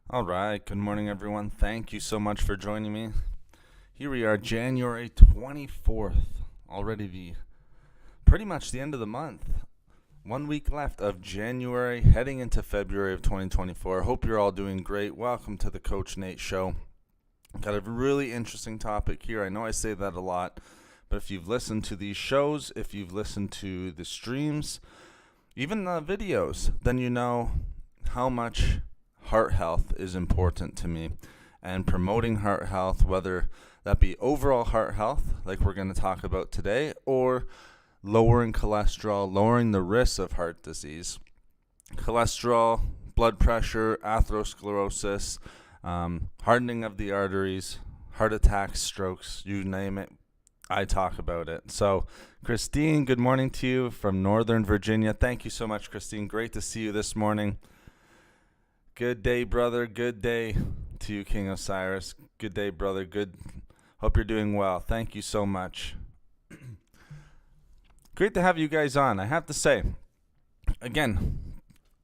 All right, good morning, everyone. Thank you so much for joining me. Here we are, January 24th, already pretty much the end of the month. 1 week left of January, heading into February of 2024. Hope you're all doing great. Welcome to the Coach Nate Show. Got a really interesting topic here. I know I say that a lot, but if you've listened to these shows, if you've listened to the streams, even the videos, then you know how much heart health is important to me, and promoting heart health, whether that be overall heart health like we're going to talk about today, or lowering cholesterol, lowering the risk of heart disease, cholesterol, blood pressure, atherosclerosis, hardening of the arteries, heart attacks, strokes, you name it, I talk about it. So Christine, good morning to you from Northern Virginia. Thank you so much, Christine. Great to see you this morning. Good day, brother. Good day to you, King Osiris. Good day, brother. Good. Hope you're doing well. Thank you so much. Great to have you guys on. I have to say, again,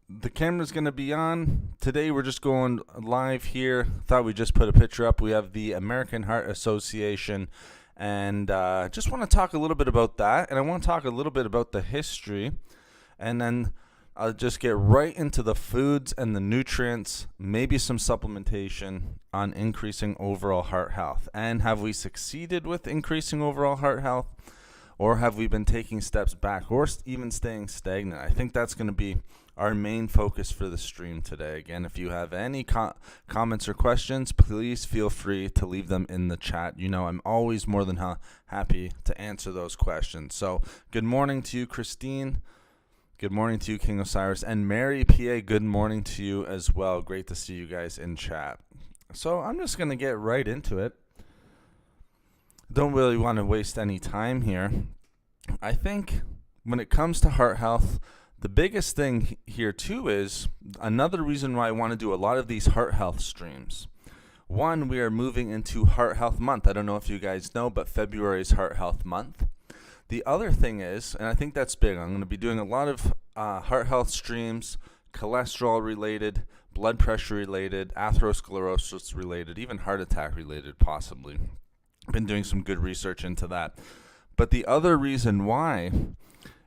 the camera's going to be on. Today we're just going live here. Thought we'd just put a picture up. We have the American Heart Association, and just want to talk a little bit about that. And I want to talk a little bit about the history, and then I'll just get right into the foods and the nutrients, maybe some supplementation on increasing overall heart health. And have we succeeded with increasing overall heart health, or have we been taking steps back, or even staying stagnant? I think that's going to be our main focus for the stream today. Again, if you have any comments or questions, please feel free to leave them in the chat. You know, I'm always more than happy to answer those questions. So good morning to you, Christine. Good morning to you, King Osiris. And Mary PA, good morning to you as well. Great to see you guys in chat. So I'm just going to get right into it. Don't really want to waste any time here. I think when it comes to heart health, the biggest thing here too is another reason why I want to do a lot of these heart health streams. One, we are moving into Heart Health Month. I don't know if you guys know, but February is Heart Health Month. The other thing is, and I think that's big, I'm going to be doing a lot of heart health streams, cholesterol related, blood pressure related, atherosclerosis related, even heart attack related possibly. Been doing some good research into that. But the other reason why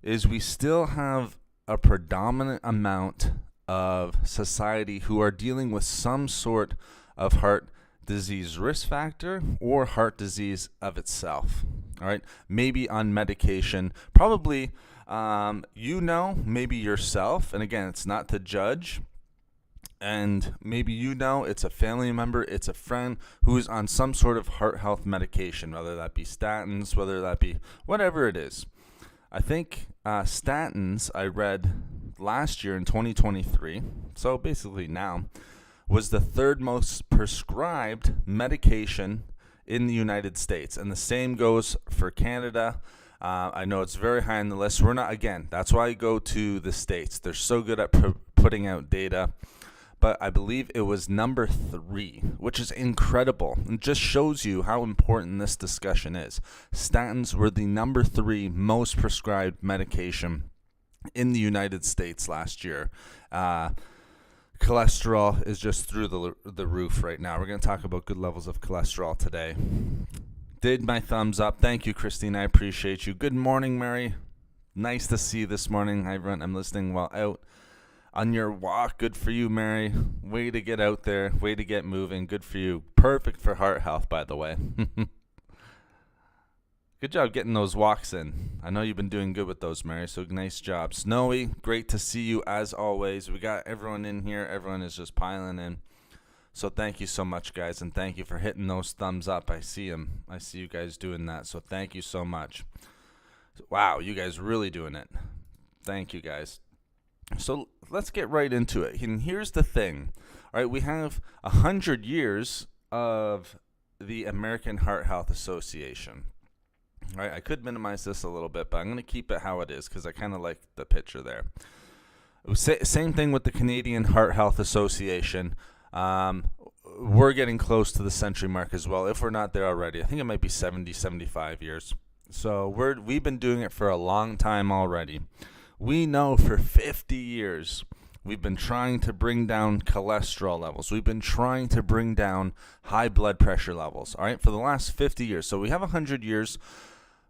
is we still have a predominant amount of society who are dealing with some sort of heart disease risk factor or heart disease of itself. All right, maybe on medication, probably, maybe yourself, and again, it's not to judge, and maybe it's a family member, it's a friend who is on some sort of heart health medication, whether that be statins, whether that be whatever it is. I think statins, I read last year in 2023, so basically now, was the third most prescribed medication in the United States, and the same goes for Canada. I know it's very high on the list. We're not, again, that's why I go to the States. They're so good at putting out data, but I believe it was number 3, which is incredible. It just shows you how important this discussion is. Statins were the number 3 most prescribed medication in the United States last year. Cholesterol is just through the roof right now. We're going to talk about good levels of cholesterol today. Did my thumbs up. Thank you, Christine. I appreciate you. Good morning, Mary. Nice to see you this morning. I'm listening while out on your walk. Good for you, Mary. Way to get out there. Way to get moving. Good for you. Perfect for heart health, by the way. Good job getting those walks in. I know you've been doing good with those, Mary, so nice job. Snowy, great to see you as always. We got everyone in here. Everyone is just piling in. So thank you so much, guys, and thank you for hitting those thumbs up. I see them. I see you guys doing that, so thank you so much. Wow, you guys really doing it. Thank you, guys. So let's get right into it. And here's the thing. All right, we have 100 years of the American Heart Health Association. All right, I could minimize this a little bit, but I'm going to keep it how it is because I kind of like the picture there. Same thing with the Canadian Heart Health Association. We're getting close to the century mark as well, if we're not there already. I think it might be 70, 75 years. So we've been doing it for a long time already. We know for 50 years We've been trying to bring down cholesterol levels. We've been trying to bring down high blood pressure levels, all right, for the last 50 years. So we have 100 years,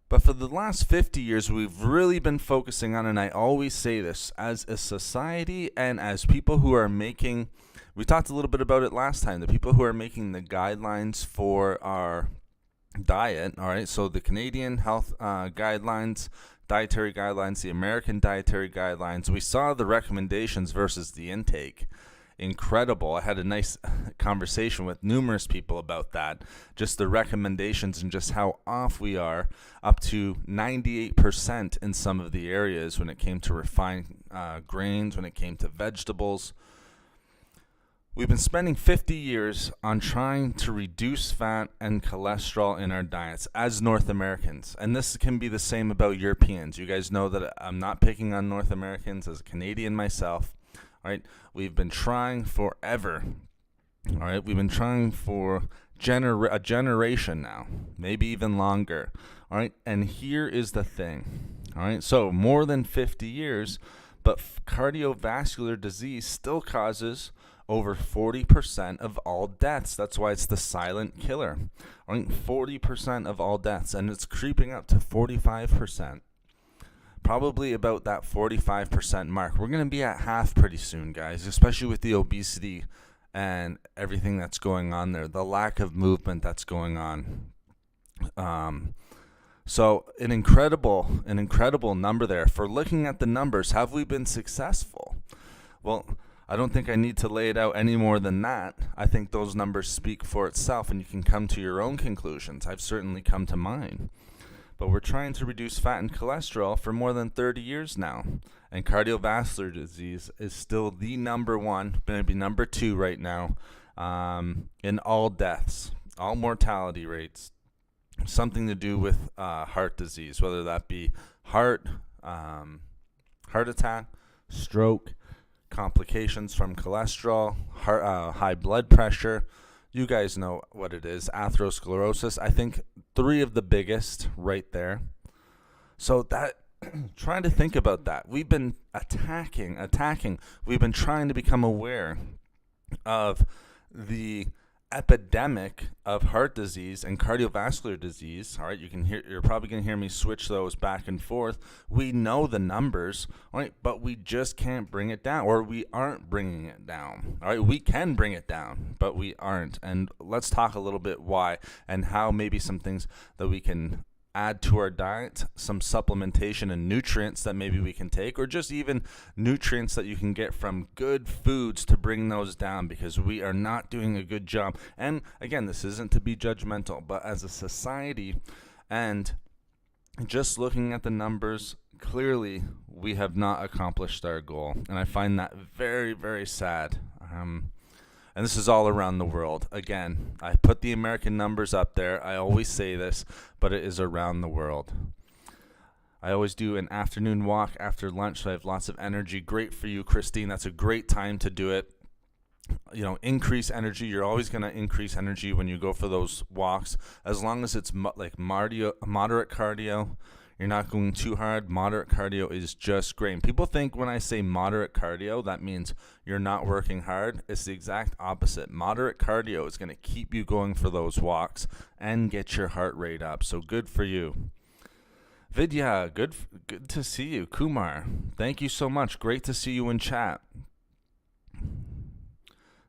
but for the last 50 years, we've really been focusing on, and I always say this, as a society and as people who are making, we talked a little bit about it last time, the people who are making the guidelines for our diet, all right, so the Canadian health guidelines, dietary guidelines, the American dietary guidelines, we saw the recommendations versus the intake. Incredible. I had a nice conversation with numerous people about that, just the recommendations and just how off we are, up to 98% in some of the areas when it came to refined grains, when it came to vegetables. We've been spending 50 years on trying to reduce fat and cholesterol in our diets as North Americans. And this can be the same about Europeans. You guys know that I'm not picking on North Americans as a Canadian myself. All right, we've been trying forever. All right, we've been trying for a generation now, maybe even longer. All right, and here is the thing. All right, so more than 50 years, but cardiovascular disease still causes over 40% of all deaths. That's why it's the silent killer. All right, 40% of all deaths, and it's creeping up to 45%. Probably about that 45% mark. We're going to be at half pretty soon, guys, especially with the obesity and everything that's going on there, the lack of movement that's going on. So an incredible number there. For looking at the numbers, have we been successful? Well, I don't think I need to lay it out any more than that. I think those numbers speak for itself, and you can come to your own conclusions. I've certainly come to mine. But we're trying to reduce fat and cholesterol for more than 30 years now. And cardiovascular disease is still the number one, maybe number two right now, in all deaths, all mortality rates. Something to do with heart disease, whether that be heart attack, stroke, complications from cholesterol, high blood pressure. You guys know what it is, atherosclerosis. I think 3 of the biggest right there. So that, trying to think about that. We've been attacking. We've been trying to become aware of the epidemic of heart disease and cardiovascular disease. All right, you're probably going to hear me switch those back and forth. We know the numbers, all right, but we just can't bring it down, or we aren't bringing it down. All right, we can bring it down, but we aren't. And let's talk a little bit why and how maybe some things that we can add to our diet, some supplementation and nutrients that maybe we can take, or just even nutrients that you can get from good foods to bring those down, because we are not doing a good job. And again, this isn't to be judgmental, but as a society and just looking at the numbers, clearly we have not accomplished our goal. And I find that very, very sad. And this is all around the world. Again, I put the American numbers up there. I always say this, but it is around the world. I always do an afternoon walk after lunch, so I have lots of energy. Great for you, Christine. That's a great time to do it. You know, increase energy. You're always going to increase energy when you go for those walks, as long as it's like moderate cardio. You're not going too hard. Moderate cardio is just great. And people think when I say moderate cardio, that means you're not working hard. It's the exact opposite. Moderate cardio is going to keep you going for those walks and get your heart rate up. So good for you. Vidya, good to see you. Kumar, thank you so much. Great to see you in chat.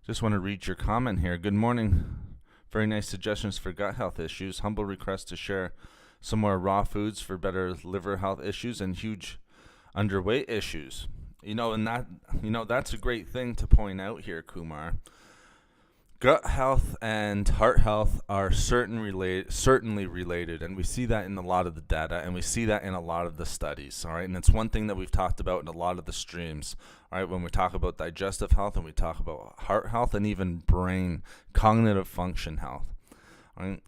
Just want to read your comment here. Good morning. Very nice suggestions for gut health issues. Humble request to share some more raw foods for better liver health issues and huge underweight issues. That's a great thing to point out here, Kumar. Gut health and heart health are certainly related, and we see that in a lot of the data, and we see that in a lot of the studies, all right? And it's one thing that we've talked about in a lot of the streams, all right, when we talk about digestive health and we talk about heart health and even brain, cognitive function health, all right?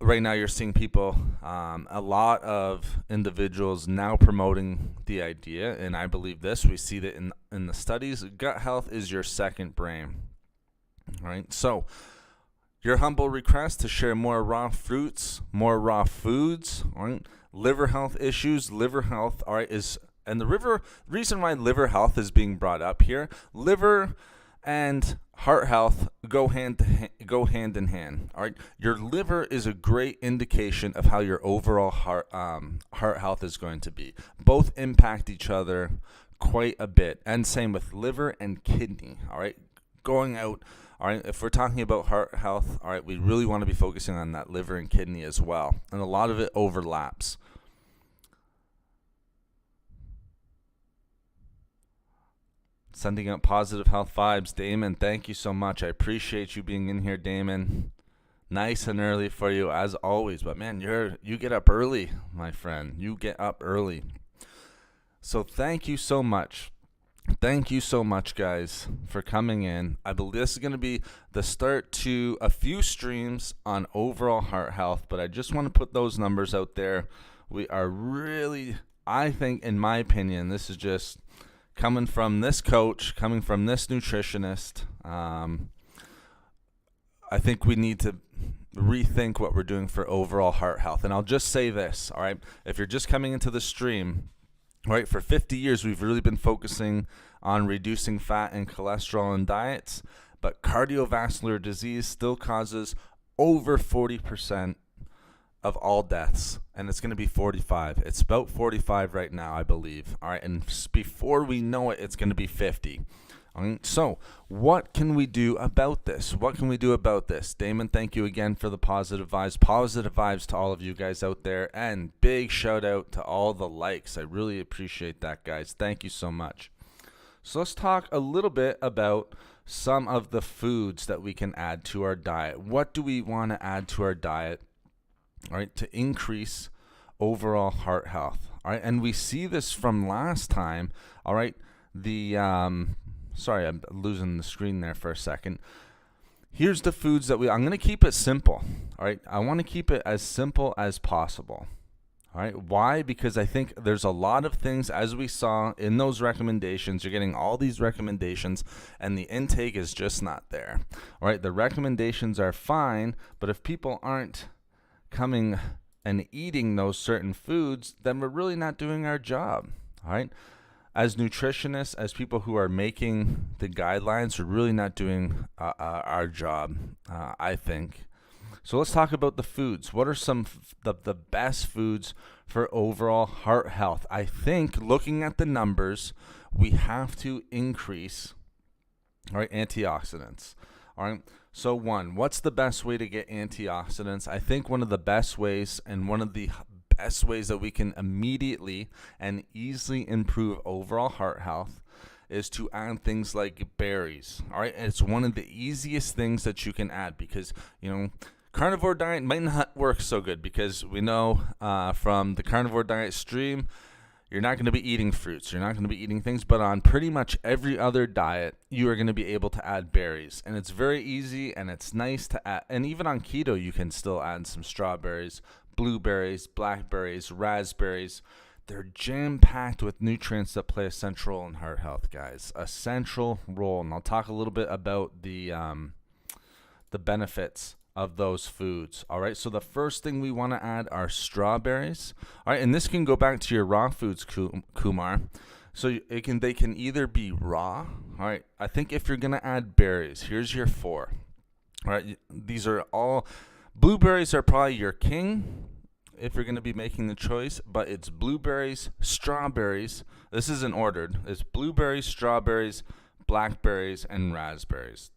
Right now you're seeing people, a lot of individuals now promoting the idea, and I believe this, we see that in the studies, gut health is your second brain. All right, so your humble request to share more raw fruits, more raw foods, all right, liver health issues, liver health, all right, is And the reason why liver health is being brought up here, liver and heart health go hand in hand. All right, your liver is a great indication of how your overall heart health is going to be. Both impact each other quite a bit, and same with liver and kidney. All right, going out. All right, if we're talking about heart health, all right, we really want to be focusing on that liver and kidney as well, and a lot of it overlaps. Sending out positive health vibes. Damon, thank you so much. I appreciate you being in here, Damon. Nice and early for you as always. But man, you get up early, my friend. You get up early. So thank you so much. Thank you so much, guys, for coming in. I believe this is going to be the start to a few streams on overall heart health, but I just want to put those numbers out there. We are really, I think, in my opinion, this is just coming from this coach, coming from this nutritionist. I think we need to rethink what we're doing for overall heart health. And I'll just say this, all right? If you're just coming into the stream, all right, for 50 years, we've really been focusing on reducing fat and cholesterol in diets, but cardiovascular disease still causes over 40% of all deaths, and it's going to be 45. It's about 45 right now, I believe. All right, and before we know it, it's going to be 50. So what can we do about this? What can we do about this? Damon, thank you again for the positive vibes. Positive vibes to all of you guys out there, and big shout out to all the likes. I really appreciate that, guys. Thank you so much. So let's talk a little bit about some of the foods that we can add to our diet. What do we want to add to our diet, all right, to increase overall heart health? All right, and we see this from last time. All right, sorry, I'm losing the screen there for a second. Here's the foods that I'm going to keep it simple. All right, I want to keep it as simple as possible. All right, why? Because I think there's a lot of things, as we saw in those recommendations. You're getting all these recommendations, and the intake is just not there. All right, the recommendations are fine, but if people aren't coming and eating those certain foods, then we're really not doing our job. All right, as nutritionists, as people who are making the guidelines, we're really not doing our job, I think. So let's talk about the foods. What are some of the best foods for overall heart health? I think, looking at the numbers, we have to increase, all right, antioxidants. All right, so what's the best way to get antioxidants? I think one of the best ways, and one of the best ways that we can immediately and easily improve overall heart health, is to add things like berries. All right, and it's one of the easiest things that you can add, because carnivore diet might not work so good, because we know from the carnivore diet stream, you're not going to be eating fruits, you're not going to be eating things, but on pretty much every other diet, you are going to be able to add berries. And it's very easy, and it's nice to add. And even on keto, you can still add some strawberries, blueberries, blackberries, raspberries. They're jam-packed with nutrients that play a central role in heart health, guys. A central role. And I'll talk a little bit about the benefits of those foods. All right, so the first thing we want to add are strawberries. All right, and this can go back to your raw foods, Kumar. So they can either be raw. All right, I think if you're going to add berries, here's your 4. All right, these are all, blueberries are probably your king if you're going to be making the choice, but it's blueberries, strawberries. This isn't ordered. It's blueberries, strawberries, blackberries, and raspberries.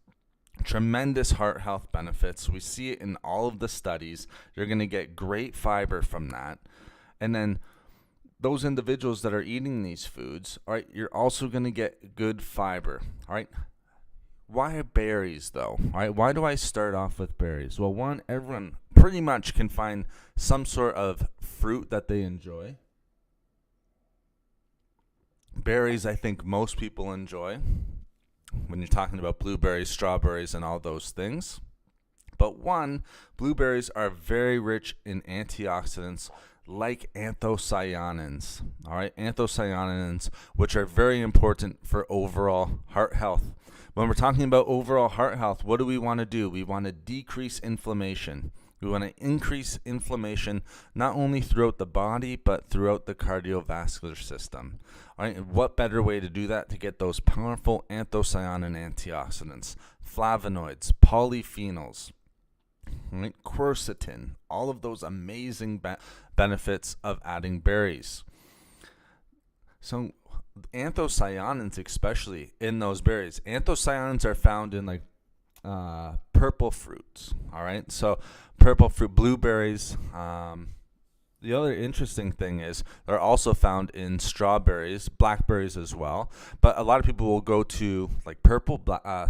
Tremendous heart health benefits. We see it in all of the studies. You're going to get great fiber from that. And then those individuals that are eating these foods, all right, you're also going to get good fiber. All right. Why berries, though? All right, why do I start off with berries? Well, one, everyone pretty much can find some sort of fruit that they enjoy. Berries, I think most people enjoy when you're talking about blueberries, strawberries, and all those things. But one, blueberries are very rich in antioxidants like anthocyanins. All right, anthocyanins, which are very important for overall heart health. When we're talking about overall heart health, what do we want to do? We want to decrease inflammation. We want to increase inflammation not only throughout the body, but throughout the cardiovascular system. All right, and what better way to do that to get those powerful anthocyanin antioxidants, flavonoids, polyphenols, right, quercetin, all of those amazing benefits of adding berries. So anthocyanins, especially in those berries, anthocyanins are found in like purple fruits. All right, so purple fruit, blueberries. The other interesting thing is they're also found in strawberries, blackberries as well. But a lot of people will go to like purple,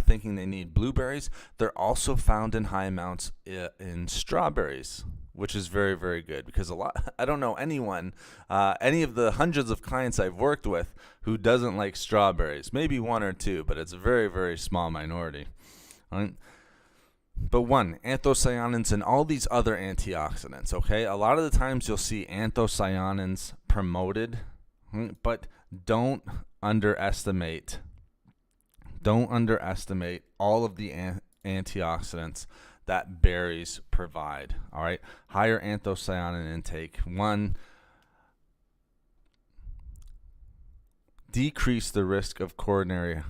thinking they need blueberries. They're also found in high amounts in strawberries, which is very, very good, because I don't know anyone, any of the hundreds of clients I've worked with who doesn't like strawberries. Maybe one or two, but it's a very, very small minority. All right. But anthocyanins and all these other antioxidants, okay? A lot of the times you'll see anthocyanins promoted, but don't underestimate all of the antioxidants that berries provide, all right? Higher anthocyanin intake. Decrease the risk of coronary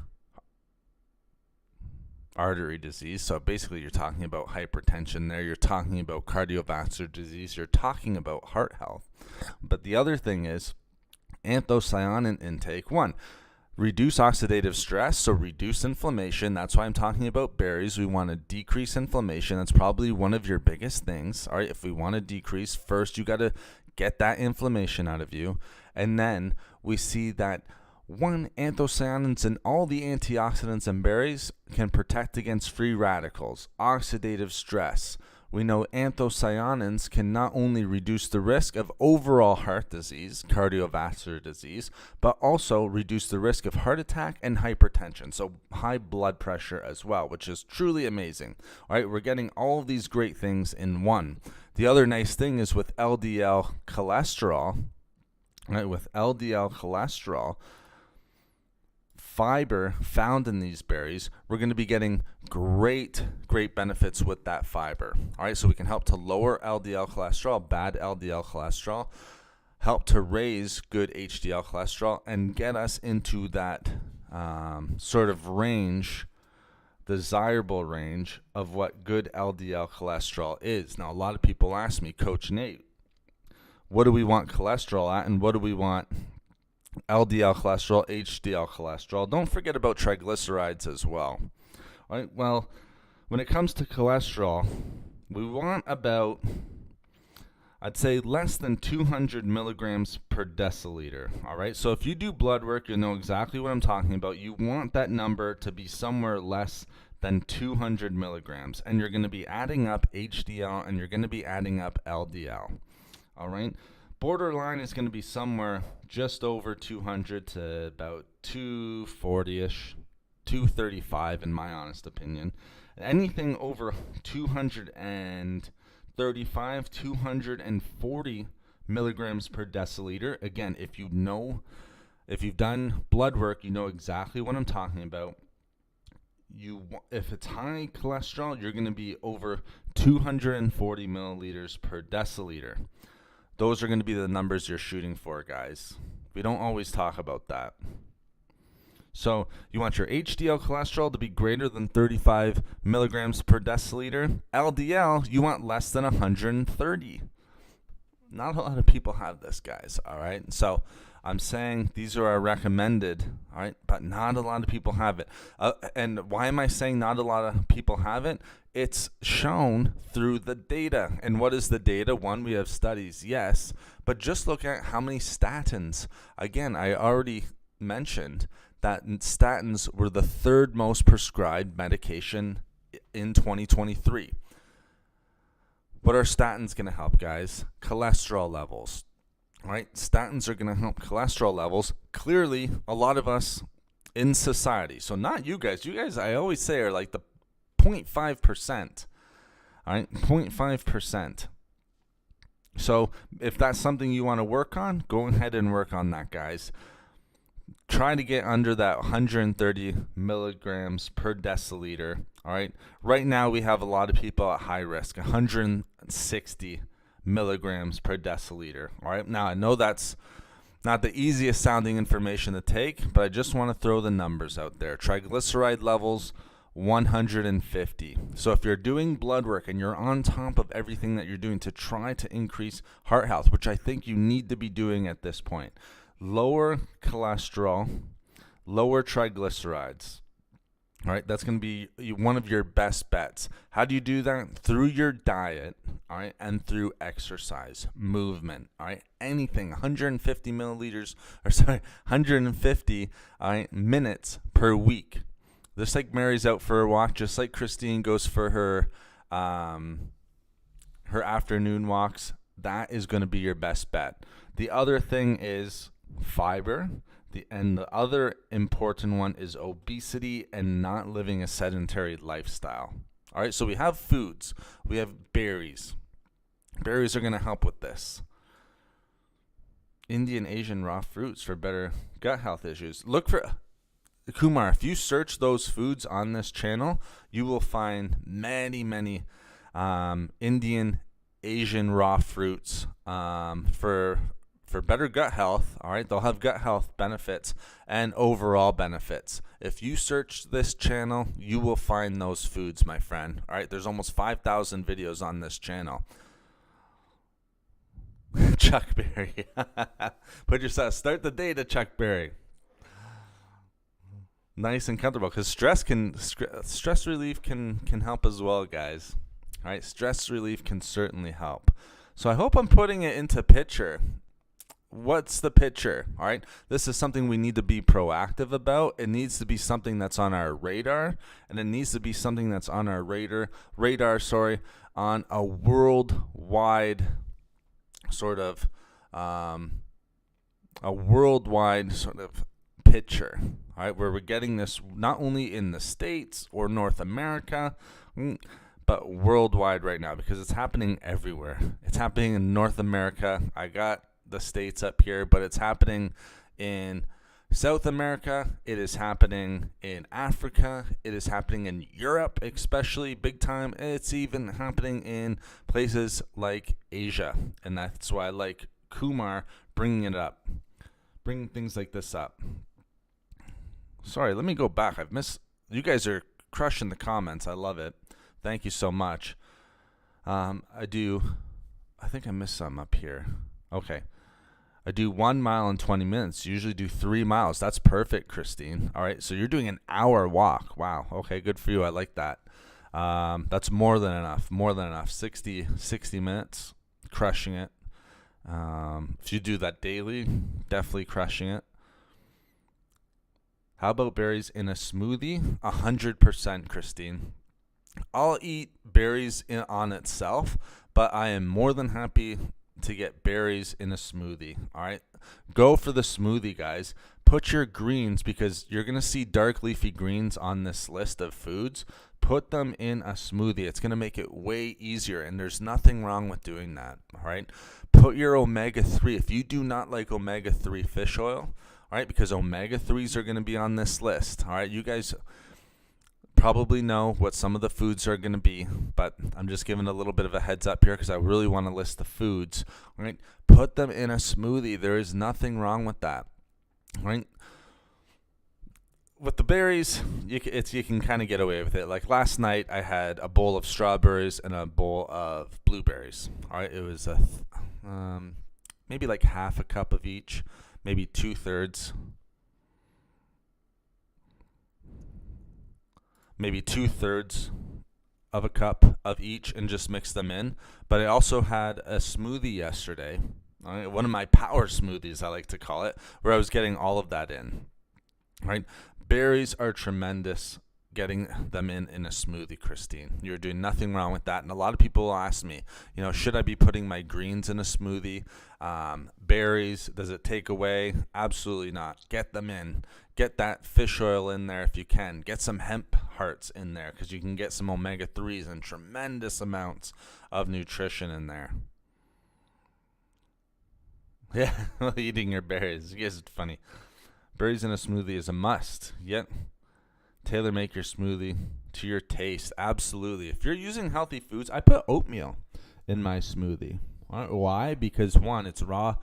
artery disease. So basically you're talking about hypertension there, you're talking about cardiovascular disease, you're talking about heart health. But the other thing is anthocyanin intake. Reduce oxidative stress, so reduce inflammation. That's why I'm talking about berries. We want to decrease inflammation. That's probably one of your biggest things. All right, if we want to decrease, first you got to get that inflammation out of you. And then we see that anthocyanins and all the antioxidants in berries can protect against free radicals, oxidative stress. We know anthocyanins can not only reduce the risk of overall heart disease, cardiovascular disease, but also reduce the risk of heart attack and hypertension, so high blood pressure as well, which is truly amazing. All right, we're getting all of these great things in one. The other nice thing is with LDL cholesterol, right, fiber found in these berries, we're going to be getting great benefits with that fiber. All right, so we can help to lower LDL cholesterol, bad LDL cholesterol, help to raise good HDL cholesterol, and get us into that sort of range, desirable range of what good LDL cholesterol is. Now, a lot of people ask me, Coach Nate, what do we want cholesterol at, and what do we want LDL cholesterol, HDL cholesterol? Don't forget about triglycerides as well. All right, well, when it comes to cholesterol, we want about, I'd say, less than 200 milligrams per deciliter. All right, so if you do blood work, you'll know exactly what I'm talking about. You want that number to be somewhere less than 200 milligrams, and you're going to be adding up HDL and you're going to be adding up LDL. All right, borderline is going to be somewhere just over 200 to about 240-ish, 235 in my honest opinion. Anything over 235, 240 milligrams per deciliter. Again, if you've done blood work, you know exactly what I'm talking about. If it's high cholesterol, you're going to be over 240 milliliters per deciliter. Those are going to be the numbers you're shooting for, guys. We don't always talk about that. So you want your HDL cholesterol to be greater than 35 milligrams per deciliter. LDL, you want less than 130. Not a lot of people have this, guys, all right? So I'm saying these are our recommended, all right? But not a lot of people have it. And why am I saying not a lot of people have it? It's shown through the data. And what is the data? One, we have studies, yes. But just look at how many statins. Again, I already mentioned that statins were the third most prescribed medication in 2023. What are statins going to help, guys? Cholesterol levels, right? Statins are going to help cholesterol levels. Clearly, a lot of us in society, so not you guys. You guys, I always say, are like the 0.5%, all right? 0.5%. So if that's something you want to work on, go ahead and work on that, guys. try to get under that 130 milligrams per deciliter. All right. Right now, we have a lot of people at high risk, 160 milligrams per deciliter. All right. Now, I know that's not the easiest sounding information to take, but I just want to throw the numbers out there. Triglyceride levels, 150. So if you're doing blood work and you're on top of everything that you're doing to try to increase heart health, which I think you need to be doing at this point, lower cholesterol, lower triglycerides. All right, that's going to be one of your best bets. How do you do that? Through your diet, all right, and through exercise, movement, all right? Anything, 150 milliliters, or sorry, 150 all right, minutes per week. Just like Mary's out for a walk, just like Christine goes for her afternoon walks, that is going to be your best bet. The other thing is fiber. And the other important one is obesity and not living a sedentary lifestyle. All right, so we have foods. We have berries. Berries are going to help with this. Indian, Asian raw fruits for better gut health issues. Look for, Kumar, if you search those foods on this channel, you will find many, many Indian, Asian raw fruits for better gut health. All right, they'll have gut health benefits and overall benefits. If you search this channel, you will find those foods, my friend. All right, there's almost 5,000 videos on this channel. Chuck Berry. Put yourself, start the day to Chuck Berry. Nice and comfortable, because stress relief can help as well, guys. All right, stress relief can certainly help. So I hope I'm putting it into picture. What's the picture? All right, this is something we need to be proactive about. It needs to be something that's on our radar, and it needs to be something that's on our radar, on a worldwide sort of picture. All right, where we're getting this not only in the States or North America, but worldwide right now, because it's happening everywhere. It's happening in North America. I got the States up here, but it's happening in South America. It is happening in Africa. It is happening in Europe, especially big time. It's even happening in places like Asia. And that's why I like Kumar bringing things like this up. Sorry, let me go back. You guys are crushing the comments. I love it. Thank you so much. I think I missed some up here. Okay. I do 1 mile in 20 minutes. Usually do 3 miles. That's perfect, Christine. All right. So you're doing an hour walk. Wow. Okay. Good for you. I like that. That's more than enough. 60 minutes. Crushing it. If you do that daily, definitely crushing it. How about berries in a smoothie? 100%, Christine. I'll eat berries on itself, but I am more than happy to get berries in a smoothie. All right, go for the smoothie, guys. Put your greens, because you're going to see dark leafy greens on this list of foods. Put them in a smoothie. It's going to make it way easier, and there's nothing wrong with doing that. All right, put your omega-3. If you do not like omega-3 fish oil, all right, because omega-3s are going to be on this list. All right, you guys probably know what some of the foods are going to be, but I'm just giving a little bit of a heads up here because I really want to list the foods. All right, put them in a smoothie. There is nothing wrong with that. All right, with the berries, you can kind of get away with it. Like last night, I had a bowl of strawberries and a bowl of blueberries. All right, it was maybe like half a cup of each, maybe 2/3. Maybe 2/3 of a cup of each, and just mix them in. But I also had a smoothie yesterday, all right, one of my power smoothies, I like to call it, where I was getting all of that in. All right, berries are tremendous. Getting them in a smoothie, Christine. You're doing nothing wrong with that. And a lot of people will ask me, should I be putting my greens in a smoothie? Berries, does it take away? Absolutely not. Get them in. Get that fish oil in there if you can. Get some hemp hearts in there, because you can get some omega-3s and tremendous amounts of nutrition in there. Yeah, eating your berries. You guys are funny. Berries in a smoothie is a must. Yet, tailor make your smoothie to your taste. Absolutely. If you're using healthy foods, I put oatmeal in my smoothie. Why? Because one, it's raw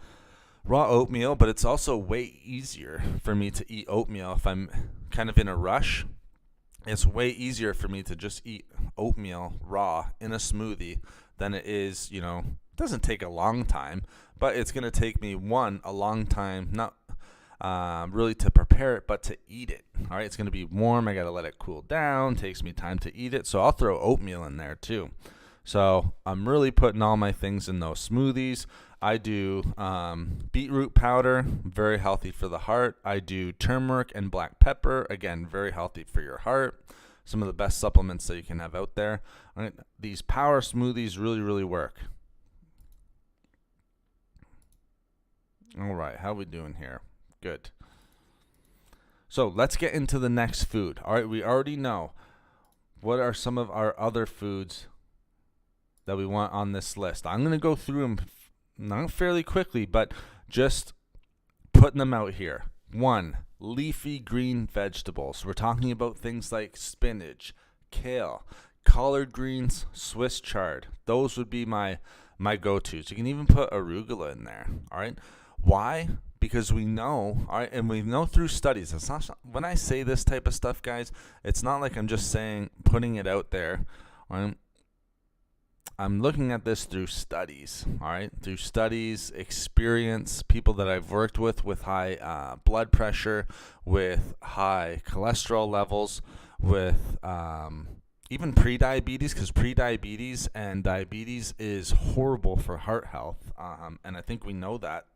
oatmeal, but it's also way easier for me to eat oatmeal if I'm kind of in a rush. It's way easier for me to just eat oatmeal raw in a smoothie than it is, it doesn't take a long time, but it's going to take me a long time, not really to prepare it, but to eat it. All right, it's going to be warm. I got to let it cool down. Takes me time to eat it. So I'll throw oatmeal in there too. So I'm really putting all my things in those smoothies. I do beetroot powder, very healthy for the heart. I do turmeric and black pepper, again, very healthy for your heart. Some of the best supplements that you can have out there. All right, these power smoothies really, really work. All right, how we doing here? Good. So let's get into the next food. All right, we already know what are some of our other foods that we want on this list. I'm going to go through them not fairly quickly, but just putting them out here. 1, leafy green vegetables. We're talking about things like spinach, kale, collard greens, Swiss chard. Those would be my go-tos. You can even put arugula in there. All right. Why? Because we know, all right, and we know through studies. It's not, when I say this type of stuff, guys, it's not like I'm just putting it out there. All right? I'm looking at this through studies, all right? Through studies, experience, people that I've worked with high blood pressure, with high cholesterol levels, with even pre-diabetes, because pre-diabetes and diabetes is horrible for heart health, and I think we know that.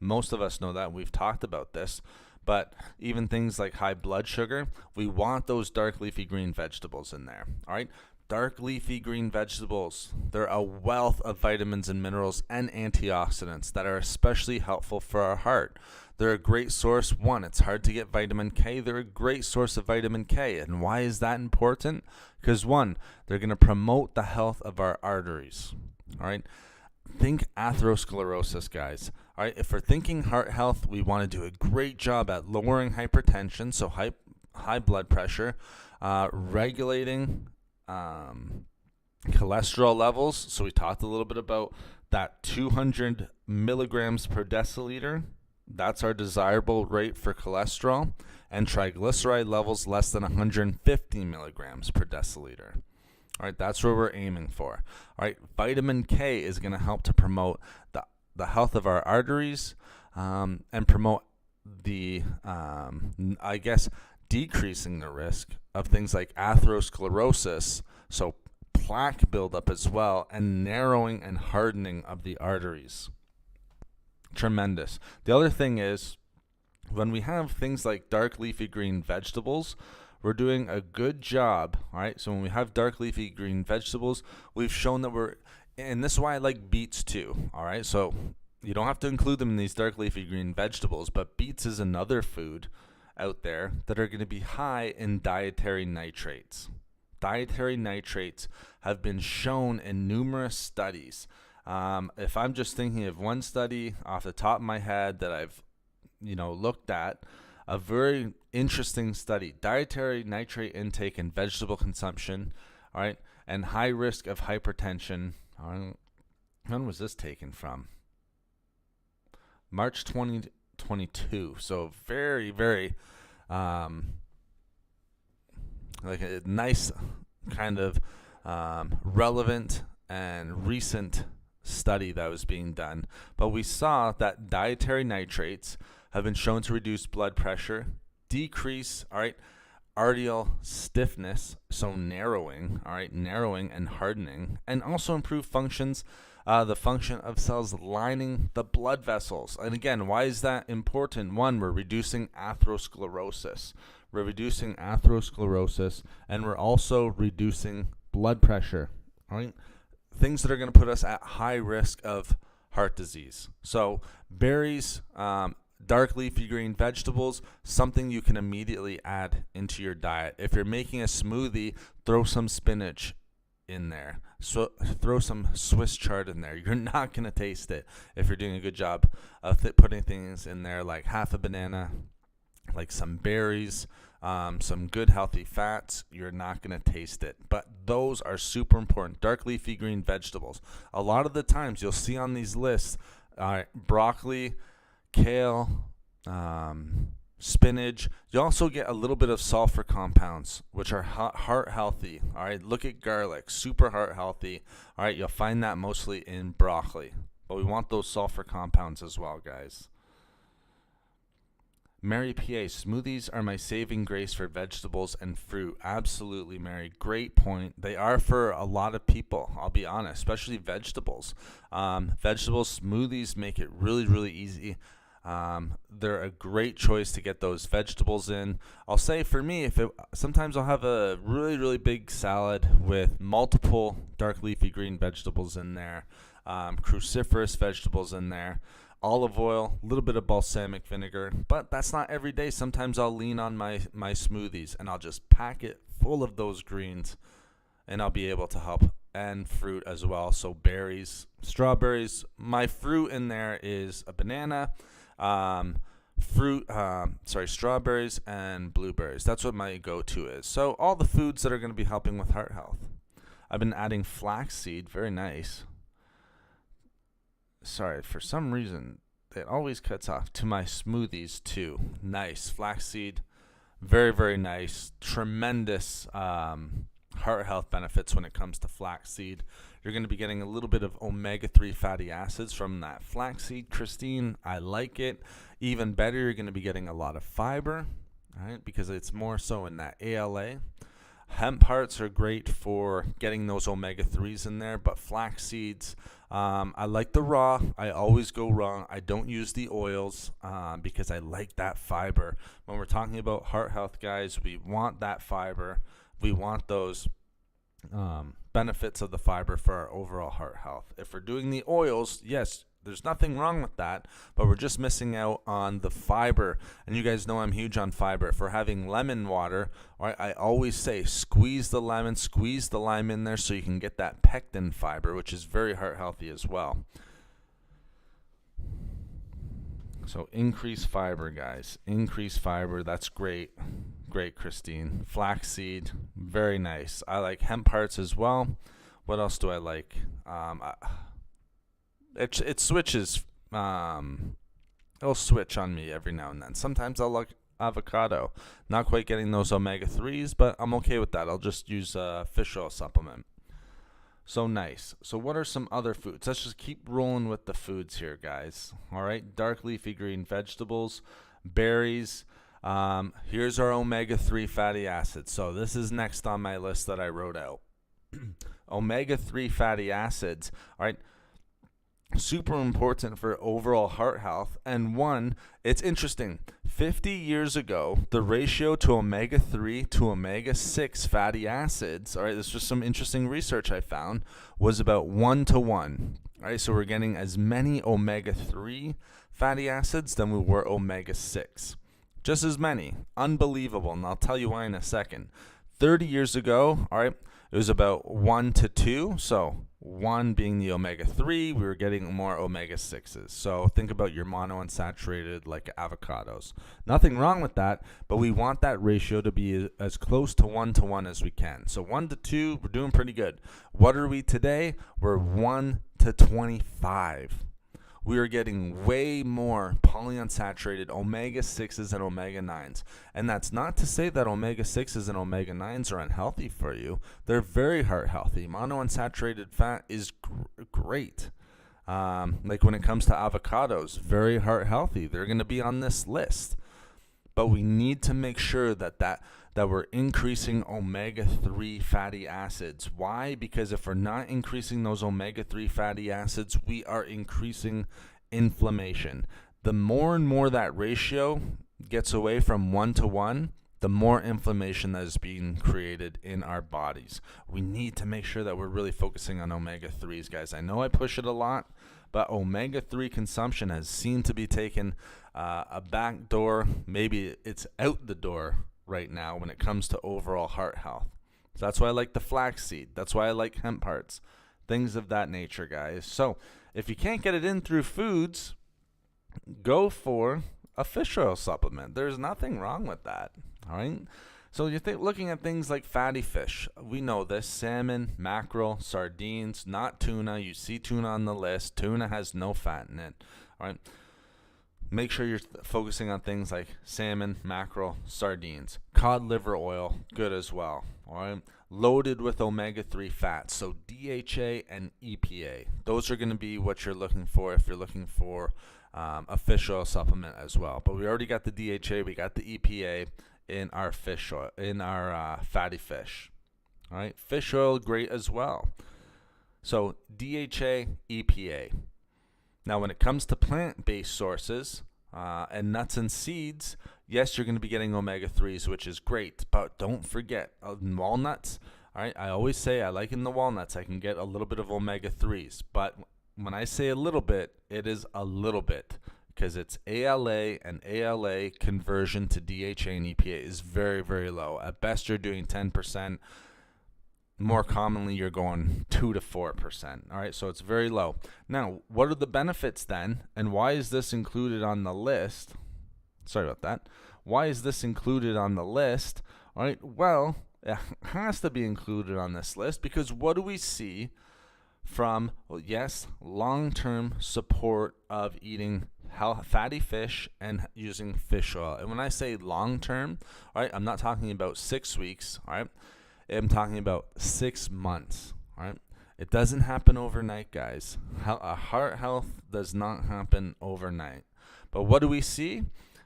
Most of us know that. We've talked about this. But even things like high blood sugar, we want those dark leafy green vegetables in there, all right? Dark leafy green vegetables, they're a wealth of vitamins and minerals and antioxidants that are especially helpful for our heart. They're a great source. One, it's hard to get vitamin K. They're a great source of vitamin K. And why is that important? Because one, they're going to promote the health of our arteries, all right? Think atherosclerosis, guys. All right, if we're thinking heart health, we want to do a great job at lowering hypertension, so high blood pressure, regulating cholesterol levels. So we talked a little bit about that 200 milligrams per deciliter. That's our desirable rate for cholesterol, and triglyceride levels less than 150 milligrams per deciliter. All right, that's where we're aiming for. All right, vitamin K is going to help to promote the health of our arteries and promote the, decreasing the risk of things like atherosclerosis, so plaque buildup as well, and narrowing and hardening of the arteries. Tremendous. The other thing is, when we have things like dark leafy green vegetables, we're doing a good job, all right? So when we have dark leafy green vegetables, we've shown that and this is why I like beets too, all right? So you don't have to include them in these dark leafy green vegetables, but beets is another food out there that are going to be high in dietary nitrates. Dietary nitrates have been shown in numerous studies. If I'm just thinking of one study off the top of my head that I've, looked at, a very interesting study, dietary nitrate intake and vegetable consumption, all right, and high risk of hypertension. When was this taken from? March 2022. So very, very, like a nice kind of relevant and recent study that was being done. But we saw that dietary nitrates have been shown to reduce blood pressure, decrease, all right, arterial stiffness, so narrowing and hardening, and also improve the function of cells lining the blood vessels. And again, why is that important? One, we're reducing atherosclerosis. And we're also reducing blood pressure, all right? Things that are going to put us at high risk of heart disease. So berries, dark leafy green vegetables, something you can immediately add into your diet. If you're making a smoothie, throw some spinach in there. So throw some Swiss chard in there. You're not going to taste it if you're doing a good job of putting things in there like half a banana, like some berries, some good healthy fats, you're not going to taste it. But those are super important. Dark leafy green vegetables. A lot of the times you'll see on these lists broccoli, kale, spinach. You also get a little bit of sulfur compounds, which are heart healthy. All right, look at garlic, super heart healthy. All right, you'll find that mostly in broccoli. But we want those sulfur compounds as well, guys. Mary PA, smoothies are my saving grace for vegetables and fruit. Absolutely, Mary. Great point. They are for a lot of people, I'll be honest, especially vegetables. Vegetable smoothies make it really, really easy. They're a great choice to get those vegetables in. I'll say for me, sometimes I'll have a really, really big salad with multiple dark leafy green vegetables in there, cruciferous vegetables in there. Olive oil, a little bit of balsamic vinegar, but that's not every day. Sometimes I'll lean on my smoothies and I'll just pack it full of those greens and I'll be able to help, and fruit as well. So berries, strawberries. My fruit in there is a banana, strawberries and blueberries. That's what my go-to is. So all the foods that are going to be helping with heart health. I've been adding flaxseed, very nice. Sorry, for some reason, it always cuts off, to my smoothies too. Nice. Flaxseed, very, very nice. Tremendous heart health benefits when it comes to flaxseed. You're going to be getting a little bit of omega-3 fatty acids from that flaxseed, Christine. I like it. Even better, you're going to be getting a lot of fiber, right? Because it's more so in that ALA. Hemp hearts are great for getting those omega-3s in there, but flax seeds, I like the raw. I always go raw. I don't use the oils because I like that fiber. When we're talking about heart health, guys, we want that fiber. We want those benefits of the fiber for our overall heart health. If we're doing the oils, yes, there's nothing wrong with that, but we're just missing out on the fiber. And you guys know I'm huge on fiber. If we're having lemon water, right, I always say squeeze the lemon, squeeze the lime in there so you can get that pectin fiber, which is very heart healthy as well. So increase fiber, guys. Increase fiber. That's great. Great, Christine. Flaxseed, very nice. I like hemp hearts as well. What else do I like? It switches. It'll switch on me every now and then. Sometimes I'll like avocado. Not quite getting those omega-3s, but I'm okay with that. I'll just use a fish oil supplement. So nice. So what are some other foods? Let's just keep rolling with the foods here, guys. All right. Dark leafy green vegetables, berries. Here's our omega-3 fatty acids. So this is next on my list that I wrote out. Omega-3 fatty acids. All right. Super important for overall heart health. And one, it's interesting. 50 years ago, the ratio to omega-3 to omega-6 fatty acids, all right, this was some interesting research I found, was about 1 to 1. All right, so we're getting as many omega-3 fatty acids than we were omega-6. Just as many. Unbelievable. And I'll tell you why in a second. 30 years ago, all right, it was about 1 to 2. So 1 being the omega-3, we were getting more omega-6s. So think about your monounsaturated like avocados. Nothing wrong with that, but we want that ratio to be as close to 1 to 1 as we can. So 1 to 2, we're doing pretty good. What are we today? We're 1 to 25. We are getting way more polyunsaturated omega-6s and omega-9s. And that's not to say that omega-6s and omega-9s are unhealthy for you. They're very heart healthy. Monounsaturated fat is great. Like when it comes to avocados, very heart healthy. They're going to be on this list. But we need to make sure that we're increasing omega-3 fatty acids. Why? Because if we're not increasing those omega-3 fatty acids, we are increasing inflammation. The more and more that ratio gets away from 1 to 1, the more inflammation that is being created in our bodies. We need to make sure that we're really focusing on omega-3s, guys. I know I push it a lot, but omega-3 consumption has seemed to be taken a back door. Maybe it's out the door right now when it comes to overall heart health. So that's why I like the flaxseed. That's why I like hemp hearts. Things of that nature, guys. So if you can't get it in through foods, go for a fish oil supplement. There's nothing wrong with that. All right. So you're looking at things like fatty fish. We know this: salmon, mackerel, sardines, not tuna. You see tuna on the list. Tuna has no fat in it. All right. Make sure you're focusing on things like salmon, mackerel, sardines. Cod liver oil, good as well. All right. Loaded with omega-3 fats, so DHA and EPA. Those are going to be what you're looking for if you're looking for a fish oil supplement as well. But we already got the DHA, we got the EPA in our fish oil, in our fatty fish. All right. Fish oil, great as well. So DHA, EPA. Now, when it comes to plant-based sources and nuts and seeds, yes, you're going to be getting omega-3s, which is great. But don't forget, walnuts, all right, I always say I like in the walnuts, I can get a little bit of omega-3s. But when I say a little bit, it is a little bit, because it's ALA, and ALA conversion to DHA and EPA is very, very low. At best, you're doing 10%. More commonly, you're going 2 to 4%. All right, so it's very low. Now, what are the benefits then, and why is this included on the list? Sorry about that. Why is this included on the list? All right, well, it has to be included on this list because what do we see from, well, yes, long-term support of eating fatty fish and using fish oil. And when I say long-term, all right, I'm not talking about 6 weeks, all right? I'm talking about 6 months, all right? It doesn't happen overnight, guys. Heart health does not happen overnight. But what do we see?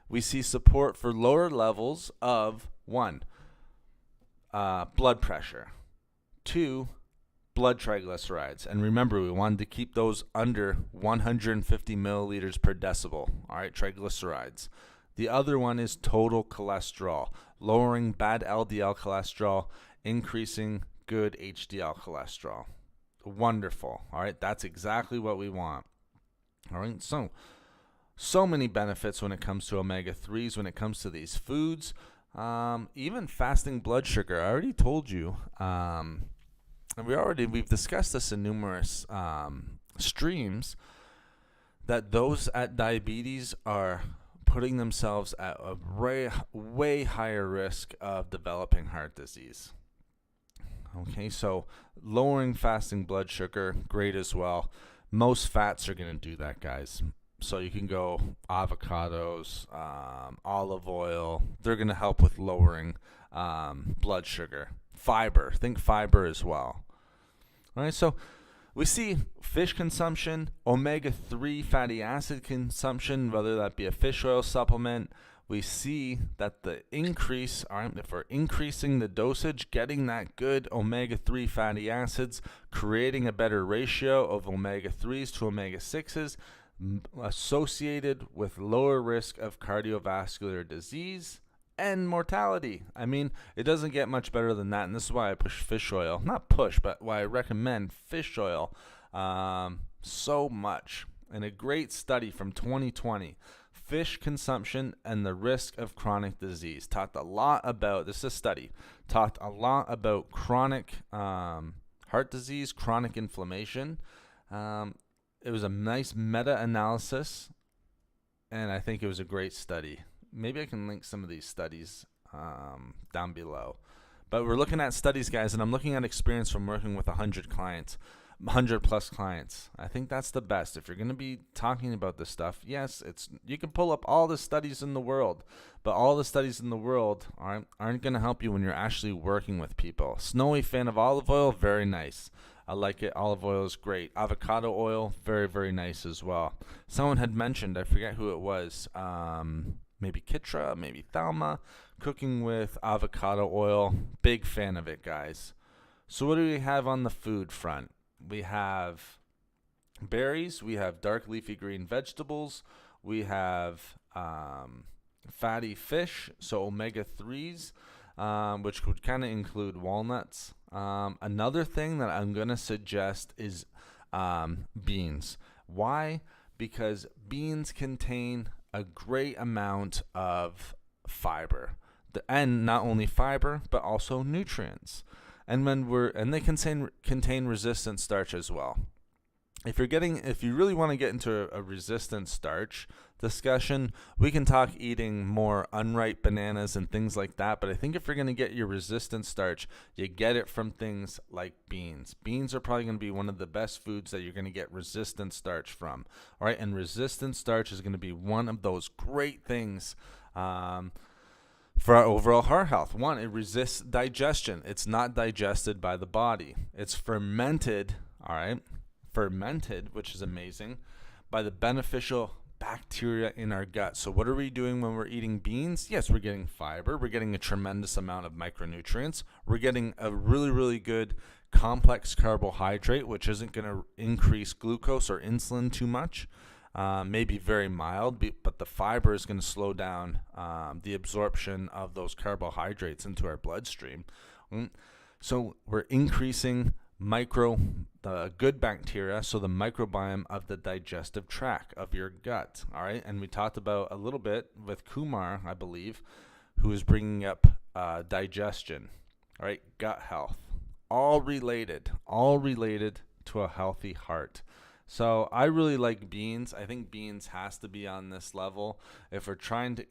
We see support for lower levels of 1, blood pressure, 2, blood triglycerides. And remember, we wanted to keep those under 150 milliliters per decibel, all right, triglycerides. The other one is total cholesterol, lowering bad LDL cholesterol, increasing good HDL cholesterol. Wonderful. All right, that's exactly what we want. All right, so many benefits when it comes to omega-3s, when it comes to these foods. Even fasting blood sugar. I already told you, and we've discussed this in numerous streams, that those at diabetes are putting themselves at a way higher risk of developing heart disease. Okay, so lowering fasting blood sugar, great as well. Most fats are going to do that, guys. So you can go avocados, olive oil. They're going to help with lowering blood sugar. Fiber, think fiber as well. All right, so we see fish consumption, omega-3 fatty acid consumption, whether that be a fish oil supplement. We see that the increase, all right, if we're increasing the dosage, getting that good omega-3 fatty acids, creating a better ratio of omega-3s to omega-6s, associated with lower risk of cardiovascular disease and mortality. I mean, it doesn't get much better than that, and this is why I push fish oil. Not push, but why I recommend fish oil so much. And a great study from 2020, fish consumption and the risk of chronic disease. Talked a lot about chronic heart disease, chronic inflammation. It was a nice meta-analysis, and I think it was a great study. Maybe I can link some of these studies down below. But we're looking at studies, guys, and I'm looking at experience from working with 100 plus clients. I think that's the best. If you're going to be talking about this stuff, yes, you can pull up all the studies in the world, but all the studies in the world aren't going to help you when you're actually working with people. Snowy fan of olive oil, very nice. I like it. Olive oil is great. Avocado oil, very, very nice as well. Someone had mentioned, I forget who it was, maybe Kitra, maybe Thalma, cooking with avocado oil. Big fan of it, guys. So what do we have on the food front? We have berries. We have dark leafy green vegetables. We have fatty fish, so omega-3s, which would kind of include walnuts. Another thing that I'm going to suggest is beans. Why? Because beans contain a great amount of fiber, and not only fiber but also nutrients. And they contain resistant starch as well. if you really want to get into a resistant starch discussion, we can talk eating more unripe bananas and things like that. But I think if you're going to get your resistant starch, you get it from things like beans. Beans are probably going to be one of the best foods that you're going to get resistant starch from. All right, and resistant starch is going to be one of those great things for our overall heart health. One, it resists digestion. It's not digested by the body. It's fermented, all right? Fermented, which is amazing, by the beneficial bacteria in our gut. So what are we doing when we're eating beans? Yes, we're getting fiber. We're getting a tremendous amount of micronutrients. We're getting a really, really good complex carbohydrate, which isn't going to increase glucose or insulin too much. Maybe very mild, but the fiber is going to slow down the absorption of those carbohydrates into our bloodstream. So we're increasing the good bacteria, so the microbiome of the digestive tract of your gut. All right, and we talked about a little bit with Kumar, I believe, who is bringing up digestion. All right, gut health, all related to a healthy heart. So I really like beans. I think beans has to be on this level. If we're trying to,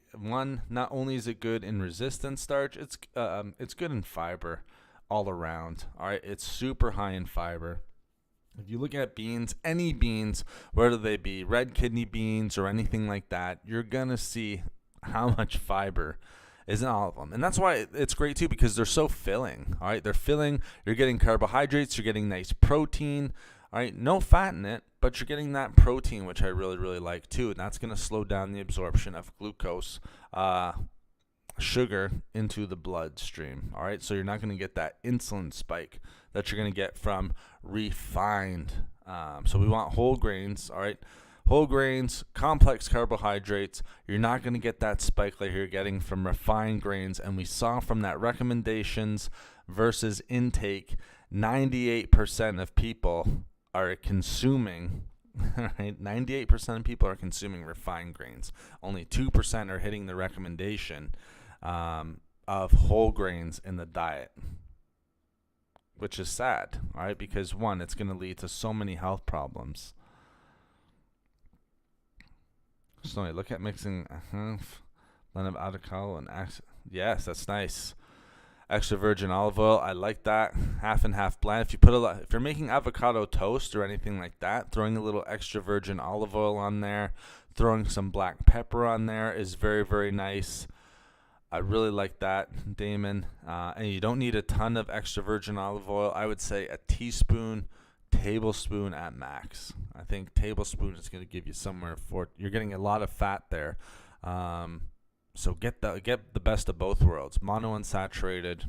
not only is it good in resistant starch, it's good in fiber all around. All right, it's super high in fiber. If you look at beans, any beans, whether they be red kidney beans or anything like that, you're gonna see how much fiber is in all of them. And that's why it's great too, because they're so filling. All right, they're filling. You're getting carbohydrates. You're getting nice protein. All right, no fat in it, but you're getting that protein, which I really, really like too. And that's going to slow down the absorption of glucose, sugar into the bloodstream. All right, so you're not going to get that insulin spike that you're going to get from refined. So we want whole grains. All right, whole grains, complex carbohydrates. You're not going to get that spike like you're getting from refined grains. And we saw from that recommendations versus intake, 98% of people are consuming, right? 98% of people are consuming refined grains. Only 2% are hitting the recommendation of whole grains in the diet, which is sad, all right? Because one, it's going to lead to so many health problems. So look at mixing a half blend of avocado and yes, that's nice. Extra virgin olive oil, I like that. Half and half blend. If you're making avocado toast or anything like that, throwing a little extra virgin olive oil on there, throwing some black pepper on there is very, very nice. I really like that, Damon. And you don't need a ton of extra virgin olive oil. I would say a tablespoon at max. I think tablespoon is going to give you you're getting a lot of fat there. So get the best of both worlds. Monounsaturated,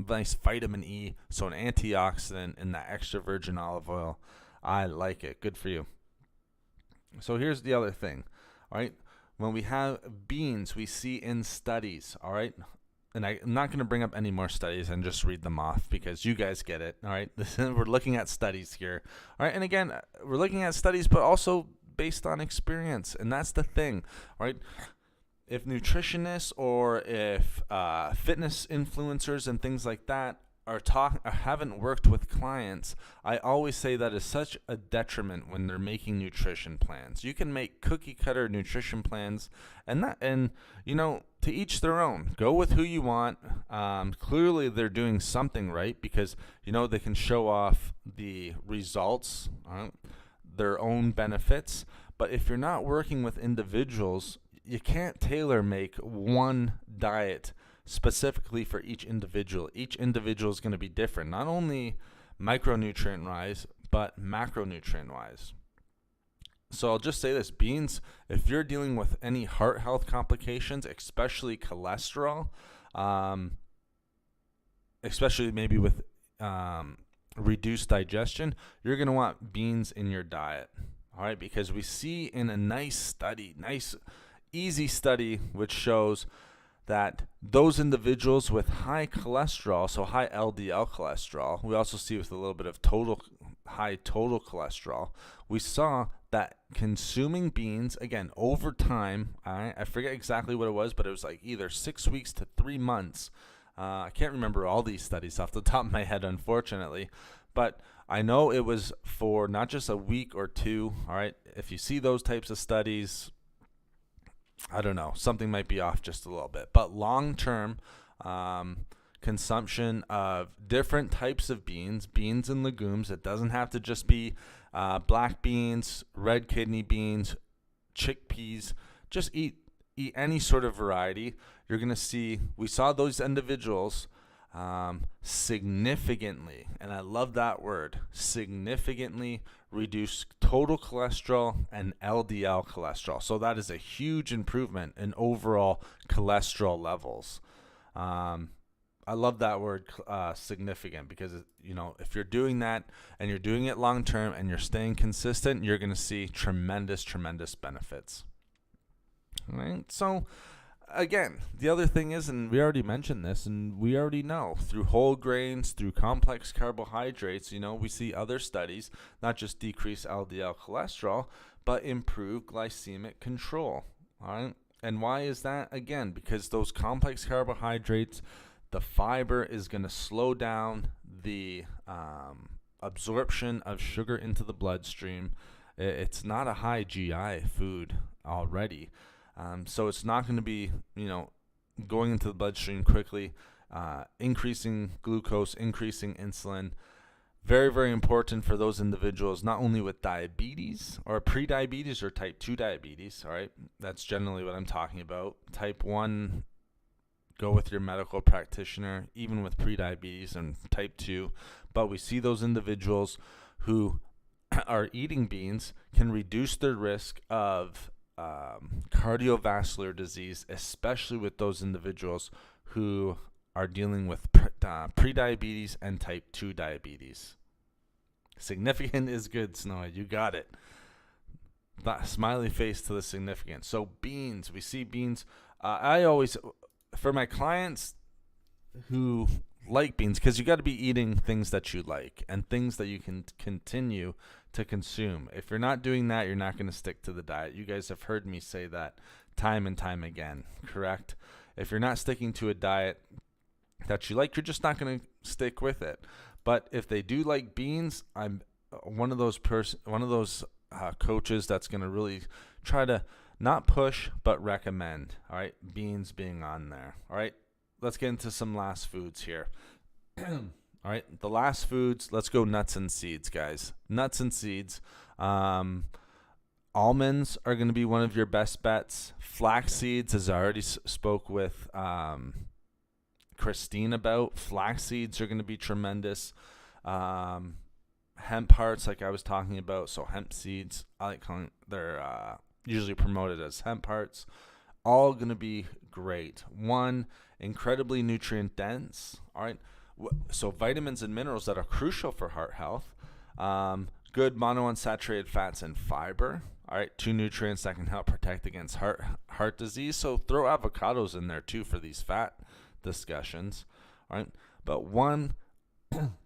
nice vitamin E, so an antioxidant in that extra virgin olive oil. I like it. Good for you. So here's the other thing. All right. When we have beans, we see in studies. All right. And I'm not going to bring up any more studies and just read them off because you guys get it. All right. We're looking at studies here. All right. And again, we're looking at studies, but also based on experience. And that's the thing. All right. If nutritionists or if fitness influencers and things like that haven't worked with clients, I always say that is such a detriment when they're making nutrition plans. You can make cookie cutter nutrition plans, and to each their own. Go with who you want. Clearly, they're doing something right because they can show off the results, their own benefits. But if you're not working with individuals, you can't tailor make one diet specifically for each individual. Each individual is going to be different, not only micronutrient wise, but macronutrient wise. So I'll just say this: beans, if you're dealing with any heart health complications, especially cholesterol, especially maybe with reduced digestion, you're going to want beans in your diet. All right, because we see in a nice easy study, which shows that those individuals with high cholesterol, so high LDL cholesterol, we also see with a little bit of high total cholesterol, we saw that consuming beans, again, over time, I forget exactly what it was, but it was like either 6 weeks to 3 months. I can't remember all these studies off the top of my head, unfortunately, But I know it was for not just a week or two. All right. If you see those types of studies, I don't know, something might be off just a little bit. But long term, consumption of different types of beans and legumes. It doesn't have to just be black beans, red kidney beans, chickpeas. Just eat any sort of variety. You're going to see, we saw those individuals significantly, and I love that word, significantly reduce total cholesterol and LDL cholesterol. So that is a huge improvement in overall cholesterol levels. I love that word, significant, because if you're doing that and you're doing it long term and you're staying consistent, you're going to see tremendous benefits. All right. So again, the other thing is, and we already mentioned this, and we already know through whole grains, through complex carbohydrates, we see other studies not just decrease LDL cholesterol, but improve glycemic control. All right. And why is that? Again, because those complex carbohydrates, the fiber is going to slow down the absorption of sugar into the bloodstream. It's not a high GI food already. So it's not going to be, going into the bloodstream quickly, increasing glucose, increasing insulin. Very, very important for those individuals, not only with diabetes or pre-diabetes or type 2 diabetes, all right? That's generally what I'm talking about. Type 1, go with your medical practitioner, even with pre-diabetes, and type 2. But we see those individuals who are eating beans can reduce their risk of cardiovascular disease, especially with those individuals who are dealing with pre-diabetes and type 2 diabetes. Significant is good, Snowy. You got it. That smiley face to the significant. So beans, we see beans. I always, for my clients who like beans, because you got to be eating things that you like and things that you can continue to consume. If you're not doing that, you're not going to stick to the diet. You guys have heard me say that time and time again, correct? If you're not sticking to a diet that you like, you're just not going to stick with it. But if they do like beans, I'm one of those coaches that's going to really try to not push but recommend. All right, beans being on there. All right, let's get into some last foods here. All right, the last foods, let's go nuts and seeds, guys. Nuts and seeds. Almonds are going to be one of your best bets. Flax seeds, as I already spoke with Christine about, flax seeds are going to be tremendous. Hemp hearts, like I was talking about, so hemp seeds, I like calling, they're usually promoted as hemp hearts. All going to be great. One, incredibly nutrient dense. All right. So vitamins and minerals that are crucial for heart health. Good monounsaturated fats and fiber. All right. 2 nutrients that can help protect against heart disease. So throw avocados in there too for these fat discussions. All right. But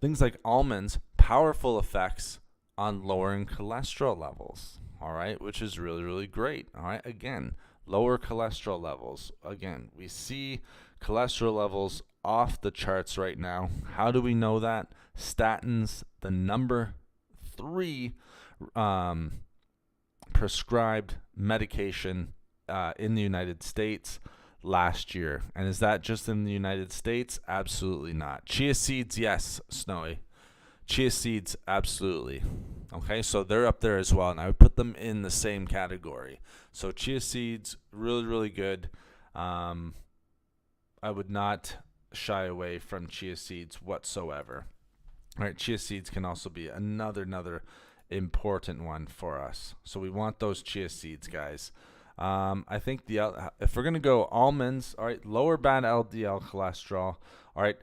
things like almonds, powerful effects on lowering cholesterol levels. All right. Which is really, really great. All right. Again, lower cholesterol levels. Again, we see cholesterol levels off the charts right now. How do we know that? Statins, the number 3 prescribed medication in the United States last year. And is that just in the United States? Absolutely not. Chia seeds, yes, Snowy. Chia seeds, absolutely. Okay, so they're up there as well, and I would put them in the same category. So chia seeds, really, really good. I would not shy away from chia seeds whatsoever. All right, chia seeds can also be another important one for us. So we want those chia seeds, guys. I think if we're going to go almonds, all right, lower bad LDL cholesterol, all right,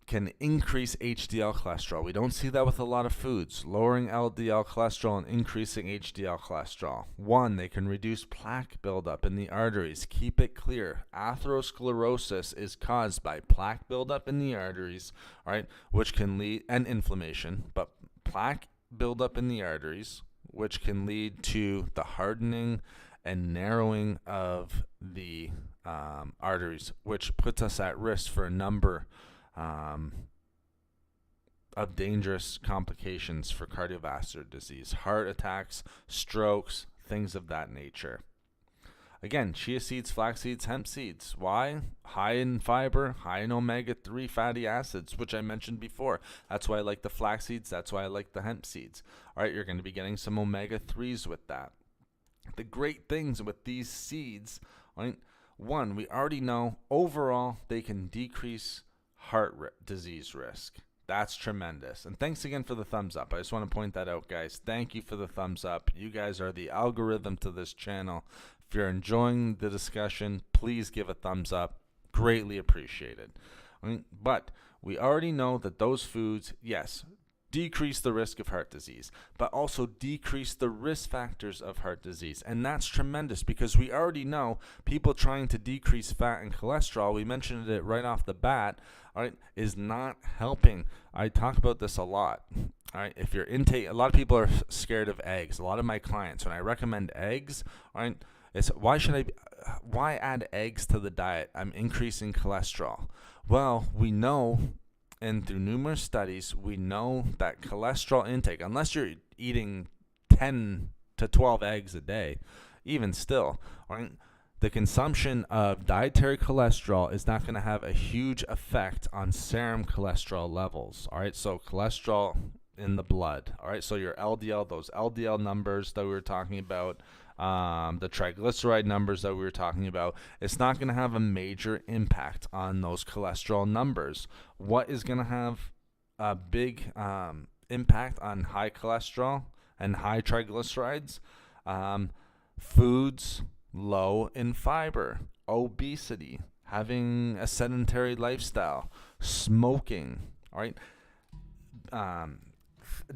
can increase HDL cholesterol. We don't see that with a lot of foods. Lowering LDL cholesterol and increasing HDL cholesterol. 1, they can reduce plaque buildup in the arteries. Keep it clear. Atherosclerosis is caused by plaque buildup in the arteries, all right, which can lead, and inflammation, but plaque buildup in the arteries, which can lead to the hardening and narrowing of the arteries, which puts us at risk for a number of dangerous complications for cardiovascular disease, heart attacks, strokes, things of that nature. Again, chia seeds, flax seeds, hemp seeds. Why? High in fiber, high in omega-3 fatty acids, which I mentioned before. That's why I like the flax seeds. That's why I like the hemp seeds. All right, you're going to be getting some omega-3s with that. The great things with these seeds, right? One, we already know overall they can decrease disease risk. That's tremendous. And thanks again for the thumbs up. I just want to point that out, guys. Thank you for the thumbs up. You guys are the algorithm to this channel. If you're enjoying the discussion, please give a thumbs up. Greatly appreciated. But we already know that those foods, yes, decrease the risk of heart disease, but also decrease the risk factors of heart disease. And that's tremendous because we already know people trying to decrease fat and cholesterol, we mentioned it right off the bat, all right, is not helping. I talk about this a lot. All right, if your intake, a lot of people are scared of eggs. A lot of my clients, when I recommend eggs, all right, it's why add eggs to the diet? I'm increasing cholesterol. Well, we know, and through numerous studies, we know that cholesterol intake, unless you're eating 10 to 12 eggs a day, even still, right, the consumption of dietary cholesterol is not going to have a huge effect on serum cholesterol levels. All right, so cholesterol in the blood. All right, so your LDL, those LDL numbers that we were talking about, the triglyceride numbers that we were talking about, it's not going to have a major impact on those cholesterol numbers. What is going to have a big impact on high cholesterol and high triglycerides? Foods low in fiber, obesity, having a sedentary lifestyle, smoking, all right,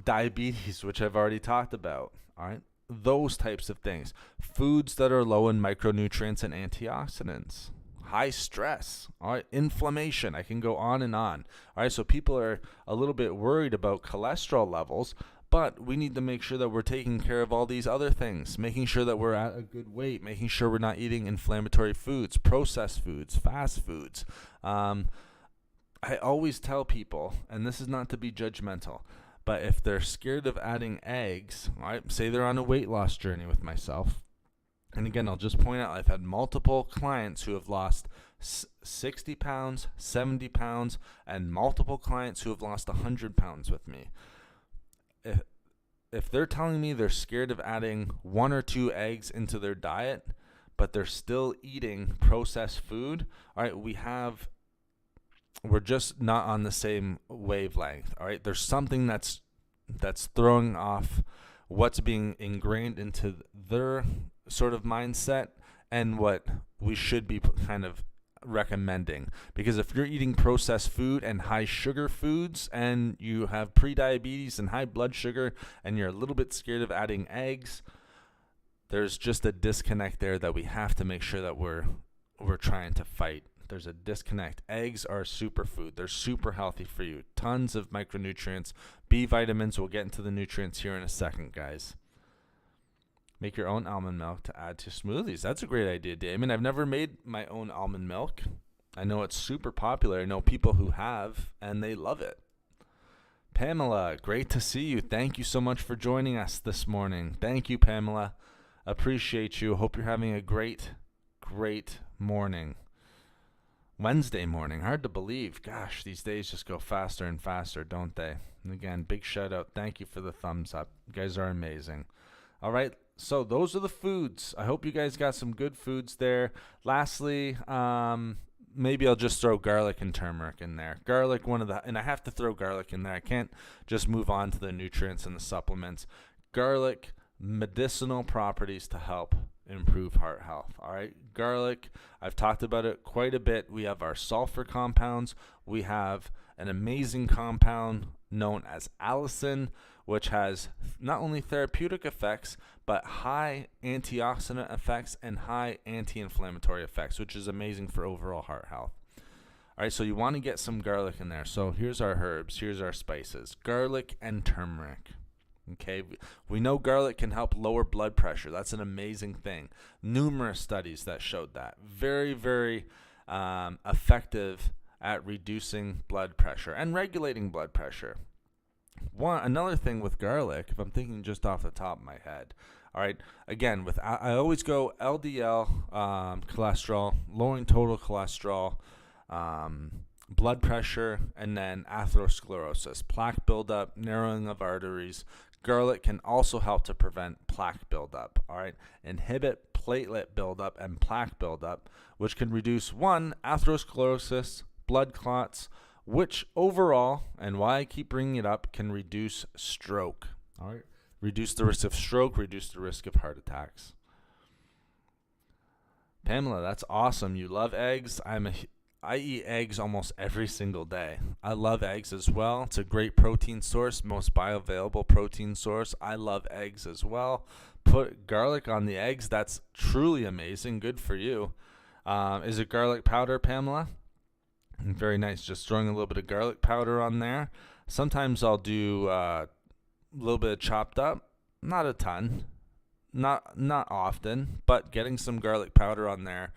diabetes, which I've already talked about, all right, those types of things. Foods that are low in micronutrients and antioxidants, high stress, all right, inflammation. I can go on and on. All right, so people are a little bit worried about cholesterol levels, but we need to make sure that we're taking care of all these other things, making sure that we're at a good weight, making sure we're not eating inflammatory foods, processed foods, fast foods. I always tell people, and this is not to be judgmental, but if they're scared of adding eggs, right, say they're on a weight loss journey with myself, and again, I'll just point out, I've had multiple clients who have lost 60 pounds, 70 pounds, and multiple clients who have lost 100 pounds with me. If they're telling me they're scared of adding 1 or 2 eggs into their diet, but they're still eating processed food, all right, we're just not on the same wavelength. All right, there's something that's throwing off what's being ingrained into their sort of mindset and what we should be kind of recommending. Because if you're eating processed food and high sugar foods and you have pre-diabetes and high blood sugar and you're a little bit scared of adding eggs, there's just a disconnect there that we have to make sure that we're trying to fight. There's a disconnect. Eggs are a superfood. They're super healthy for you. Tons of micronutrients, B vitamins. We'll get into the nutrients here in a second, guys. Make your own almond milk to add to smoothies. That's a great idea, Damon. I've never made my own almond milk. I know it's super popular. I know people who have, and they love it. Pamela, great to see you. Thank you so much for joining us this morning. Thank you, Pamela. Appreciate you. Hope you're having a great morning. Wednesday morning. Hard to believe. Gosh, these days just go faster and faster, don't they? And again, big shout out. Thank you for the thumbs up. You guys are amazing. All right, so those are the foods. I hope you guys got some good foods there. Lastly, maybe I'll just throw garlic and turmeric in there. Garlic, and I have to throw garlic in there. I can't just move on to the nutrients and the supplements. Garlic, medicinal properties to help improve heart health. All right, garlic, I've talked about it quite a bit. We have our sulfur compounds. We have an amazing compound known as allicin, which has not only therapeutic effects, but high antioxidant effects and high anti-inflammatory effects, which is amazing for overall heart health. All right, so you want to get some garlic in there. So here's our herbs, here's our spices, garlic and turmeric. Okay, we know garlic can help lower blood pressure. That's an amazing thing. Numerous studies that showed that. Very, very effective at reducing blood pressure and regulating blood pressure. Another thing with garlic, if I'm thinking just off the top of my head, all right, again, I always go LDL, cholesterol, lowering total cholesterol, blood pressure, and then atherosclerosis, plaque buildup, narrowing of arteries. Garlic can also help to prevent plaque buildup, all right, inhibit platelet buildup and plaque buildup, which can reduce atherosclerosis, blood clots, which overall, and why I keep bringing it up, can reduce stroke. All right, reduce the risk of stroke, reduce the risk of heart attacks. Pamela, that's awesome. You love eggs. I eat eggs almost every single day. I love eggs as well. It's a great protein source, most bioavailable protein source. I love eggs as well. Put garlic on the eggs. That's truly amazing. Good for you. Is it garlic powder, Pamela? Very nice. Just throwing a little bit of garlic powder on there. Sometimes I'll do a little bit of chopped up. Not a ton. Not often, but getting some garlic powder on there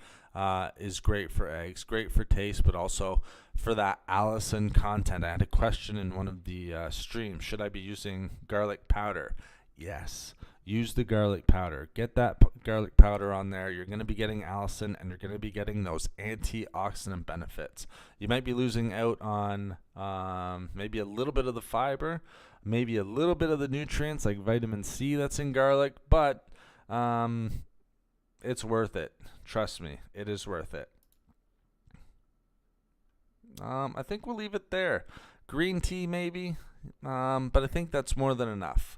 is great for eggs, great for taste, but also for that Allison content. I had a question in one of the streams. Should I be using garlic powder? Yes. Use the garlic powder. Get that garlic powder on there. You're going to be getting Allison, and you're going to be getting those antioxidant benefits. You might be losing out on maybe a little bit of the fiber, maybe a little bit of the nutrients like vitamin C that's in garlic, but it's worth it. Trust me, it is worth it. I think we'll leave it there. Green tea maybe, but I think that's more than enough.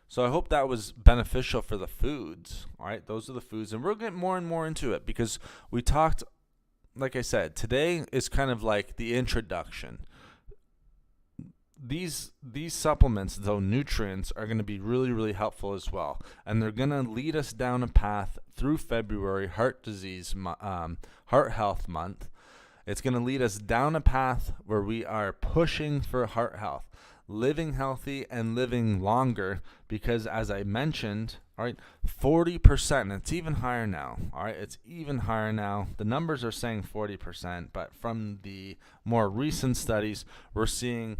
So I hope that was beneficial for the foods. All right, those are the foods, and we'll get more and more into it because we talked, like I said, today is kind of like the introduction. These supplements, though nutrients, are going to be really, really helpful as well, and they're going to lead us down a path through February, heart health month. It's going to lead us down a path where we are pushing for heart health, living healthy and living longer, because as I mentioned, all right, 40%, it's even higher now. All right, it's even higher now. The numbers are saying 40%, but from the more recent studies, we're seeing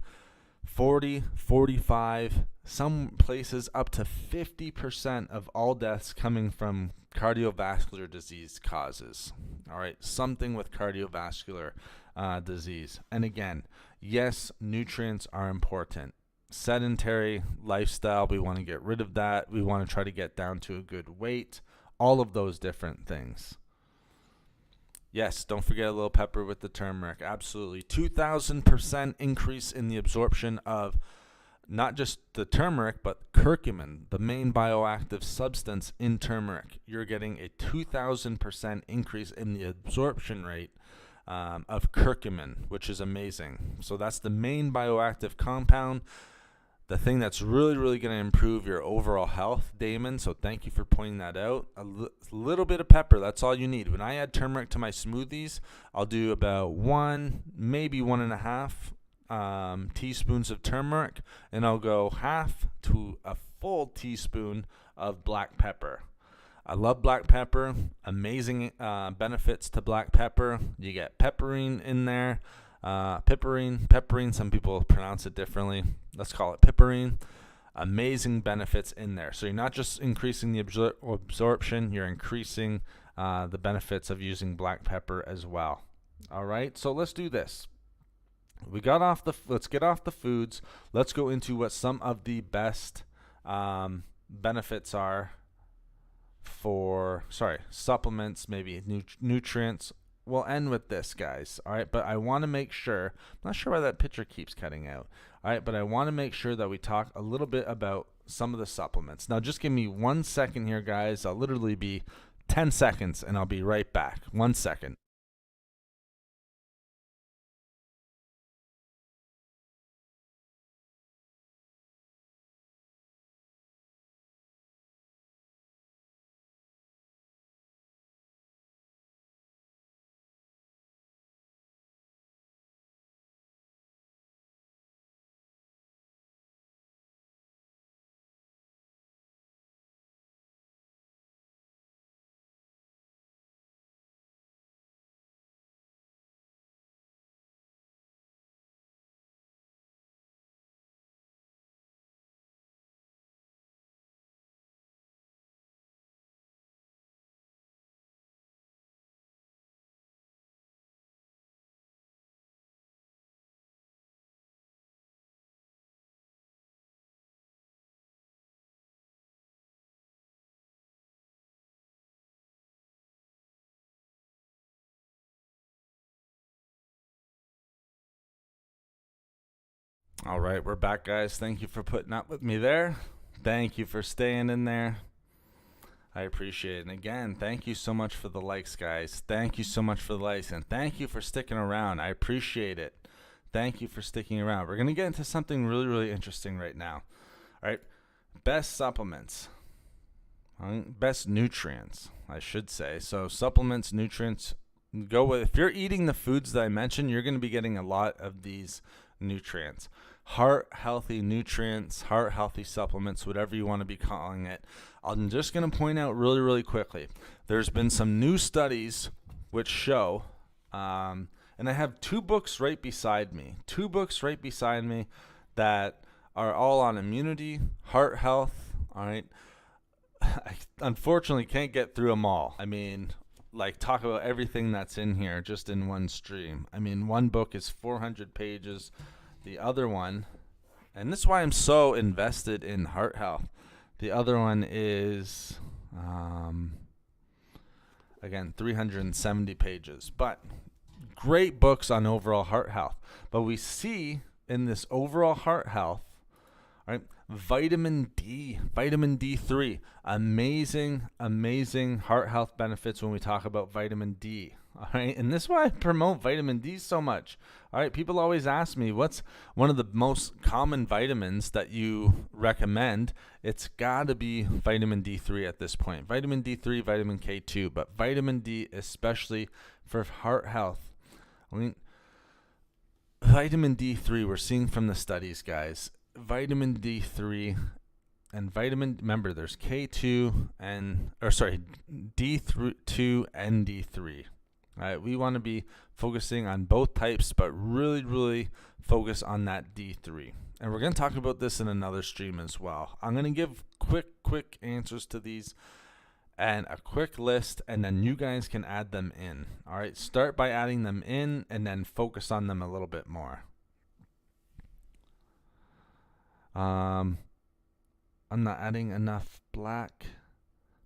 40, 45, some places up to 50% of all deaths coming from cardiovascular disease causes. All right, something with cardiovascular disease. And again, yes, nutrients are important. Sedentary lifestyle, we want to get rid of that. We want to try to get down to a good weight. All of those different things. Yes, don't forget a little pepper with the turmeric. Absolutely. 2,000% increase in the absorption of not just the turmeric, but curcumin, the main bioactive substance in turmeric. You're getting a 2,000% increase in the absorption rate of curcumin, which is amazing. So that's the main bioactive compound. The thing that's really, really going to improve your overall health, Damon, so thank you for pointing that out. A little bit of pepper, that's all you need. When I add turmeric to my smoothies, I'll do about 1, maybe 1.5 teaspoons of turmeric, and I'll go half to a full teaspoon of black pepper. I love black pepper, amazing benefits to black pepper. You get pepperine in there. Pepperine, some people pronounce it differently. Let's call it pepperine. Amazing benefits in there. So you're not just increasing the absorption, you're increasing the benefits of using black pepper as well. All right, so let's do this. Let's get off the foods. Let's go into what some of the best benefits are for, supplements, maybe nutrients. We'll end with this, guys. All right, but I want to make sure, I'm not sure why that picture keeps cutting out. All right, but I want to make sure that we talk a little bit about some of the supplements. Now, just give me 1 second here, guys. I'll literally be 10 seconds, and I'll be right back. 1 second. All right, we're back, guys. Thank you for putting up with me there. Thank you for staying in there. I appreciate it. And again, thank you so much for the likes, guys. Thank you so much for the likes. And thank you for sticking around. I appreciate it. Thank you for sticking around. We're going to get into something really, really interesting right now. All right. Best supplements. Best nutrients, I should say. So supplements, nutrients, go with, if you're eating the foods that I mentioned, you're going to be getting a lot of these nutrients. Heart healthy nutrients, heart healthy supplements, whatever you want to be calling it. I'm just going to point out really, really quickly. There's been some new studies which show, and I have two books right beside me that are all on immunity, heart health, all right? I unfortunately can't get through them all. I mean, like, talk about everything that's in here just in one stream. I mean, one book is 400 pages. The other one, and this is why I'm so invested in heart health. The other one is, again, 370 pages. But great books on overall heart health. But we see in this overall heart health, right, vitamin D, vitamin D3, amazing heart health benefits when we talk about vitamin D. All right, and this is why I promote vitamin D so much. All right, people always ask me, what's one of the most common vitamins that you recommend? It's got to be vitamin D3 at this point. Vitamin D3, vitamin K2, but vitamin D especially for heart health. I mean, vitamin D3, we're seeing from the studies, guys, vitamin D3 and remember there's D2 and D3. All right, we want to be focusing on both types, but really, really focus on that D3. And we're going to talk about this in another stream as well. I'm going to give quick answers to these and a quick list, and then you guys can add them in. All right, start by adding them in and then focus on them a little bit more. I'm not adding enough black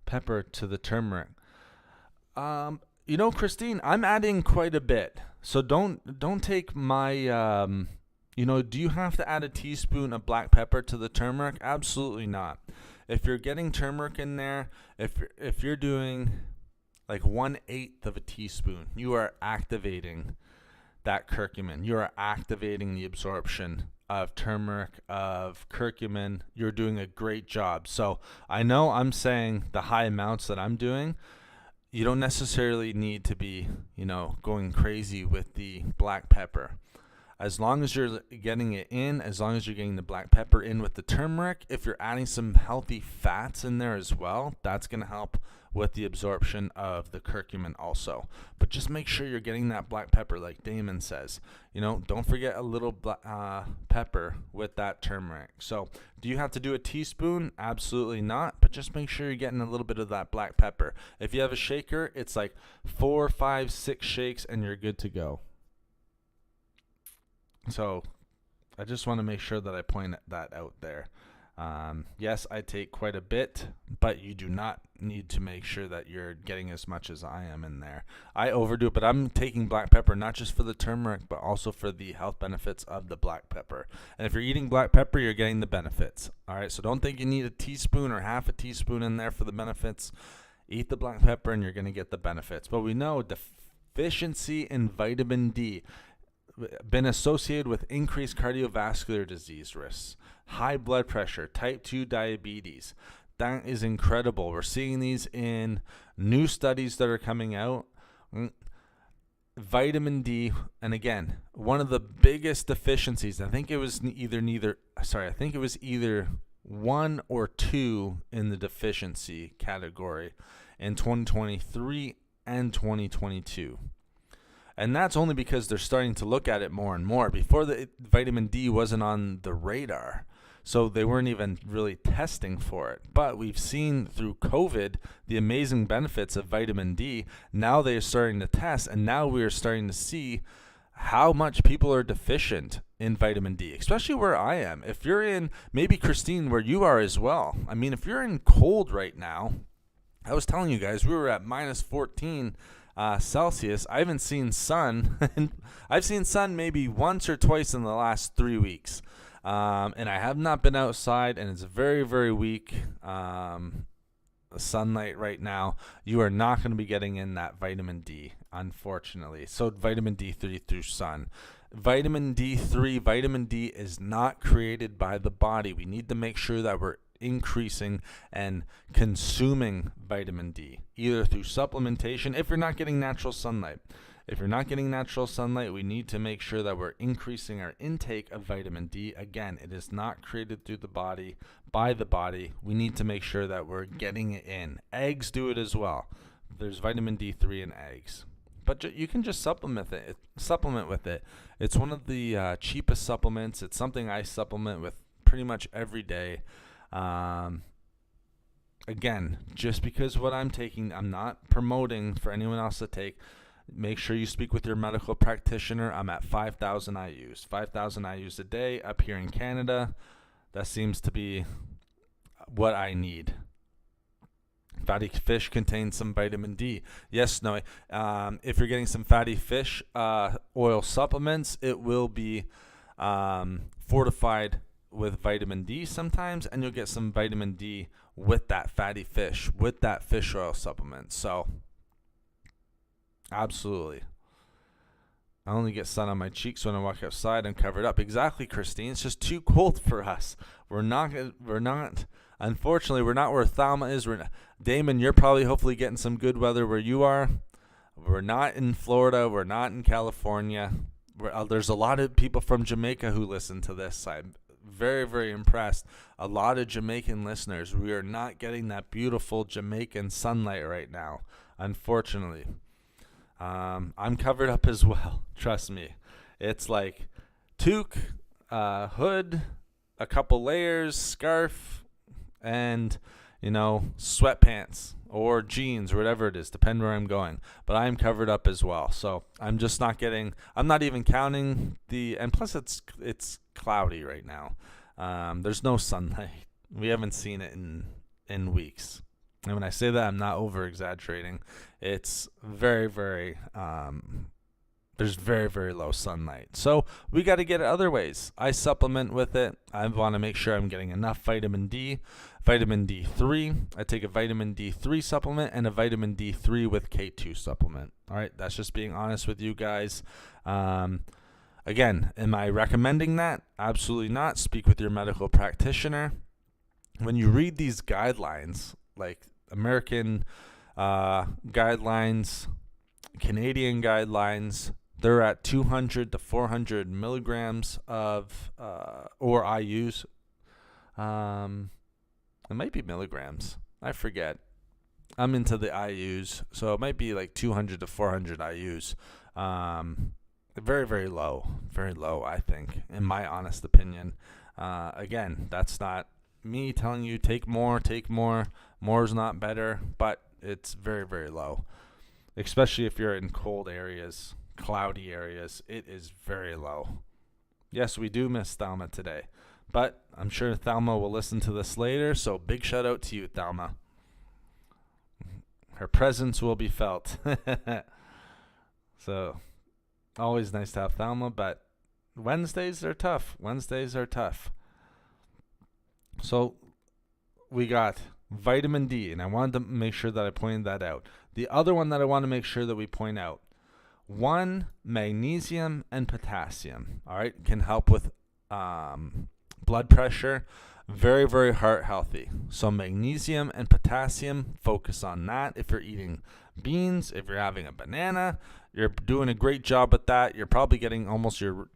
pepper to the turmeric. You know, Christine, I'm adding quite a bit. So don't take my, do you have to add a teaspoon of black pepper to the turmeric? Absolutely not. If you're getting turmeric in there, if you're doing like 1/8 of a teaspoon, you are activating that curcumin. You are activating the absorption of turmeric, of curcumin. You're doing a great job. So I know I'm saying the high amounts that I'm doing. You don't necessarily need to be, going crazy with the black pepper. As long as you're getting it in, as long as you're getting the black pepper in with the turmeric, if you're adding some healthy fats in there as well, that's going to help with the absorption of the curcumin also. But just make sure you're getting that black pepper like Damon says. Don't forget a little pepper with that turmeric. So do you have to do a teaspoon? Absolutely not. But just make sure you're getting a little bit of that black pepper. If you have a shaker, it's like 4, 5, 6 shakes and you're good to go. So I just want to make sure that I point that out there. Yes, I take quite a bit, but you do not need to make sure that you're getting as much as I am in there. I overdo it, but I'm taking black pepper not just for the turmeric, but also for the health benefits of the black pepper. And if you're eating black pepper, you're getting the benefits. All right, so don't think you need a teaspoon or half a teaspoon in there for the benefits. Eat the black pepper and you're going to get the benefits. But we know deficiency in vitamin D been associated with increased cardiovascular disease risks, high blood pressure, type 2 diabetes. That is incredible. We're seeing these in new studies that are coming out. Vitamin D, and again, one of the biggest deficiencies, I think it was either 1 or 2 in the deficiency category in 2023 and 2022. And that's only because they're starting to look at it more and more. Before, the vitamin D wasn't on the radar, so they weren't even really testing for it. But we've seen through COVID the amazing benefits of vitamin D. Now they're starting to test, and now we're starting to see how much people are deficient in vitamin D, especially where I am. If you're in, maybe Christine, where you are as well. I mean, if you're in cold right now, I was telling you guys, we were at minus 14 Celsius. I haven't seen sun. I've seen sun maybe once or twice in the last 3 weeks. And I have not been outside, and it's very, very weak sunlight right now. You are not going to be getting in that vitamin D, unfortunately. So vitamin D3 through sun. Vitamin D3, vitamin D is not created by the body. We need to make sure that we're increasing and consuming vitamin D, either through supplementation if you're not getting natural sunlight. If you're not getting natural sunlight, we need to make sure that we're increasing our intake of vitamin D. Again, it is not created through the body, by the body. We need to make sure that we're getting it in. Eggs do it as well. There's vitamin D3 in eggs. But you can just supplement with it. It's one of the cheapest supplements. It's something I supplement with pretty much every day. Again, just because what I'm taking, I'm not promoting for anyone else to take. Make sure you speak with your medical practitioner. I'm at 5,000 IUs. 5,000 IUs a day up here in Canada. That seems to be what I need. Fatty fish contains some vitamin D. Yes, no. If you're getting some fatty fish oil supplements, it will be fortified with vitamin D sometimes, and you'll get some vitamin D with that fatty fish, with that fish oil supplement. So, absolutely. I only get sun on my cheeks when I walk outside. I'm covered up. Exactly, Christine. It's just too cold for us. We're not. Unfortunately, we're not where Thalma is. Damon, you're probably hopefully getting some good weather where you are. We're not in Florida. We're not in California. There's a lot of people from Jamaica who listen to this. I'm very, very impressed. A lot of Jamaican listeners. We are not getting that beautiful Jamaican sunlight right now, unfortunately. I'm covered up as well. Trust me. It's like toque, hood, a couple layers, scarf, and, sweatpants or jeans or whatever it is, depending where I'm going. But I'm covered up as well. So I'm just not I'm not even counting and plus it's cloudy right now. There's no sunlight. We haven't seen it in weeks. And when I say that, I'm not over-exaggerating. It's very, very, there's very, very low sunlight. So we got to get it other ways. I supplement with it. I want to make sure I'm getting enough vitamin D, vitamin D3. I take a vitamin D3 supplement and a vitamin D3 with K2 supplement. All right, that's just being honest with you guys. Again, am I recommending that? Absolutely not. Speak with your medical practitioner. When you read these guidelines, like American guidelines, Canadian guidelines, they're at 200 to 400 milligrams of, or IUs. It might be milligrams. I forget. I'm into the IUs, so it might be like 200 to 400 IUs. Very, very low, I think, in my honest opinion. Again, that's not me telling you take more. More is not better, but it's very, very low, especially if you're in cold areas, cloudy areas. It is very low. Yes, we do miss Thalma today, but I'm sure Thalma will listen to this later, so big shout out to you, Thalma. Her presence will be felt. So always nice to have Thalma, but Wednesdays are tough. So we got vitamin D, and I wanted to make sure that I pointed that out. The other one that I want to make sure that we point out, magnesium and potassium, all right, can help with blood pressure. Very, very heart healthy. So magnesium and potassium, focus on that. If you're eating beans, if you're having a banana, you're doing a great job at that. You're probably getting almost your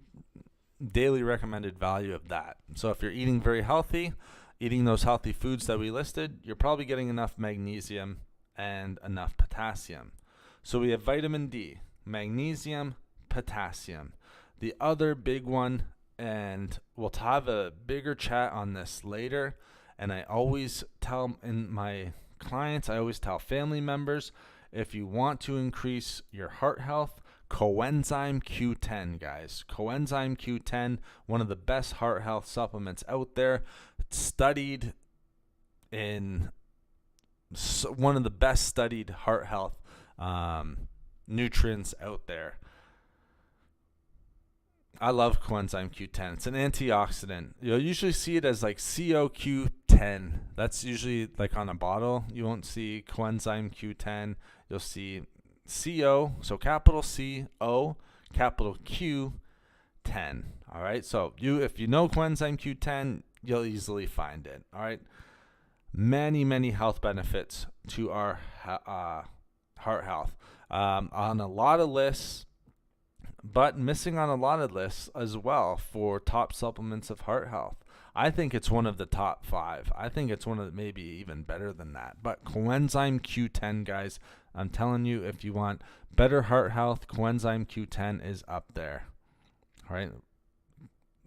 daily recommended value of that. So if you're eating very healthy, eating those healthy foods that we listed, you're probably getting enough magnesium and enough potassium. So we have vitamin D, magnesium, potassium. The other big one, and we'll have a bigger chat on this later, and I always tell my clients, I always tell family members, if you want to increase your heart health, coenzyme Q10, guys. Coenzyme Q10, one of the best heart health supplements out there. Studied in one of the best studied heart health nutrients out there. I love coenzyme Q10. It's an antioxidant. You'll usually see it as like CoQ10. That's usually like on a bottle. You won't see coenzyme Q10. You'll see CO, so capital C, O, capital Q, 10. All right. So if you know coenzyme Q10, you'll easily find it. All right. Many health benefits to our heart health. On a lot of lists, but missing on a lot of lists as well for top supplements of heart health. I think it's one of the top 5. I think it's one of the, maybe even better than that. But coenzyme Q10, guys, I'm telling you, if you want better heart health, coenzyme Q10 is up there. All right.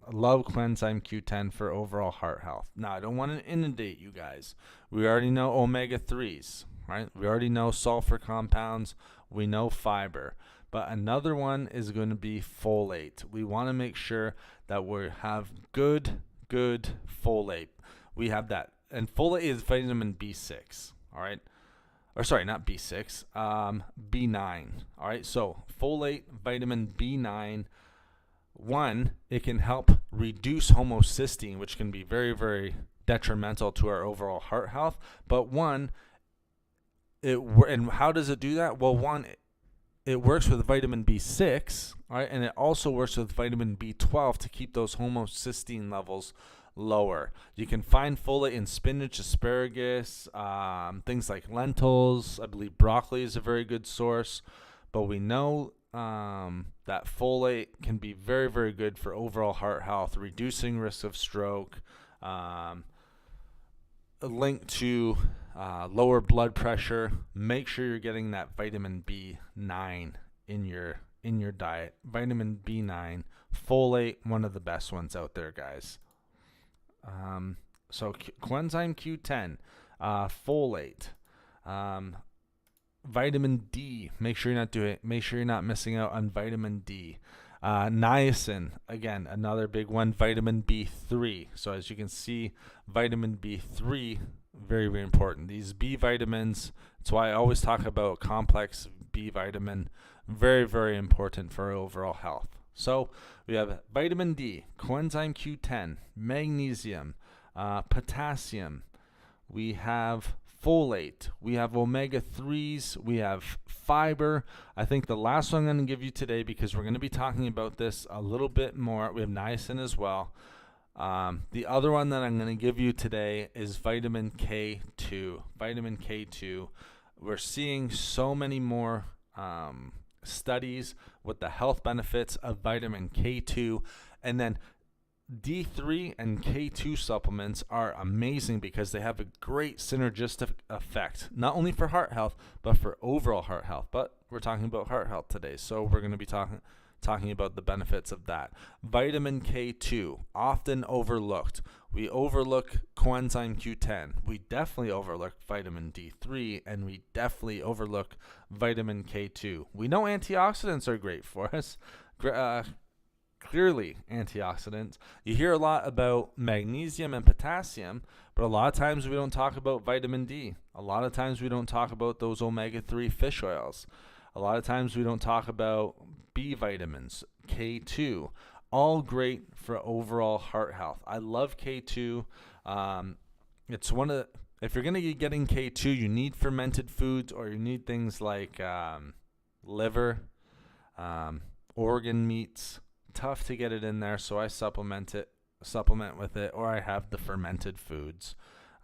I love coenzyme Q10 for overall heart health. Now, I don't want to inundate you guys. We already know omega-3s, right? We already know sulfur compounds. We know fiber. But another one is going to be folate. We want to make sure that we have good folate. We have that. And folate is vitamin B6, all right? Or sorry, not B6, B9, all right? So folate, vitamin B9, one, it can help reduce homocysteine, which can be very detrimental to our overall heart health. But one, and how does it do that? Well, one, it works with vitamin B6, all right, and it also works with vitamin B12 to keep those homocysteine levels lower. You can find folate in spinach, asparagus, things like lentils. I believe broccoli is a very good source, but we know that folate can be very good for overall heart health, reducing risk of stroke, linked to lower blood pressure. Make sure you're getting that vitamin B9 in your diet. Vitamin B9, folate, one of the best ones out there, guys. So coenzyme Q10, folate, vitamin D. Make sure you're not missing out on vitamin D. Niacin, again, another big one. Vitamin B3. So as you can see, vitamin B3, very important. These B vitamins, that's why I always talk about complex B vitamin, very important for overall health. So we have vitamin D, coenzyme Q10, magnesium, potassium. We have folate. We have omega-3s. We have fiber. I think the last one I'm going to give you today, because we're going to be talking about this a little bit more, we have niacin as well. The other one that I'm going to give you today is vitamin K2. Vitamin K2. We're seeing so many more studies with the health benefits of vitamin K2, and then D3 and K2 supplements are amazing because they have a great synergistic effect, not only for heart health, but for overall heart health. But we're talking about heart health today, so we're going to be talking about the benefits of that. Vitamin K2, often overlooked. We overlook coenzyme Q10. We definitely overlook vitamin D3, and we definitely overlook vitamin K2. We know antioxidants are great for us. Clearly antioxidants. You hear a lot about magnesium and potassium, but a lot of times we don't talk about vitamin D. A lot of times we don't talk about those omega-3 fish oils. A lot of times we don't talk about B vitamins, K2, all great for overall heart health. I love K2. It's one of the, if you're going to be getting K2, you need fermented foods, or you need things like liver, organ meats. Tough to get it in there, so I supplement with it, or I have the fermented foods.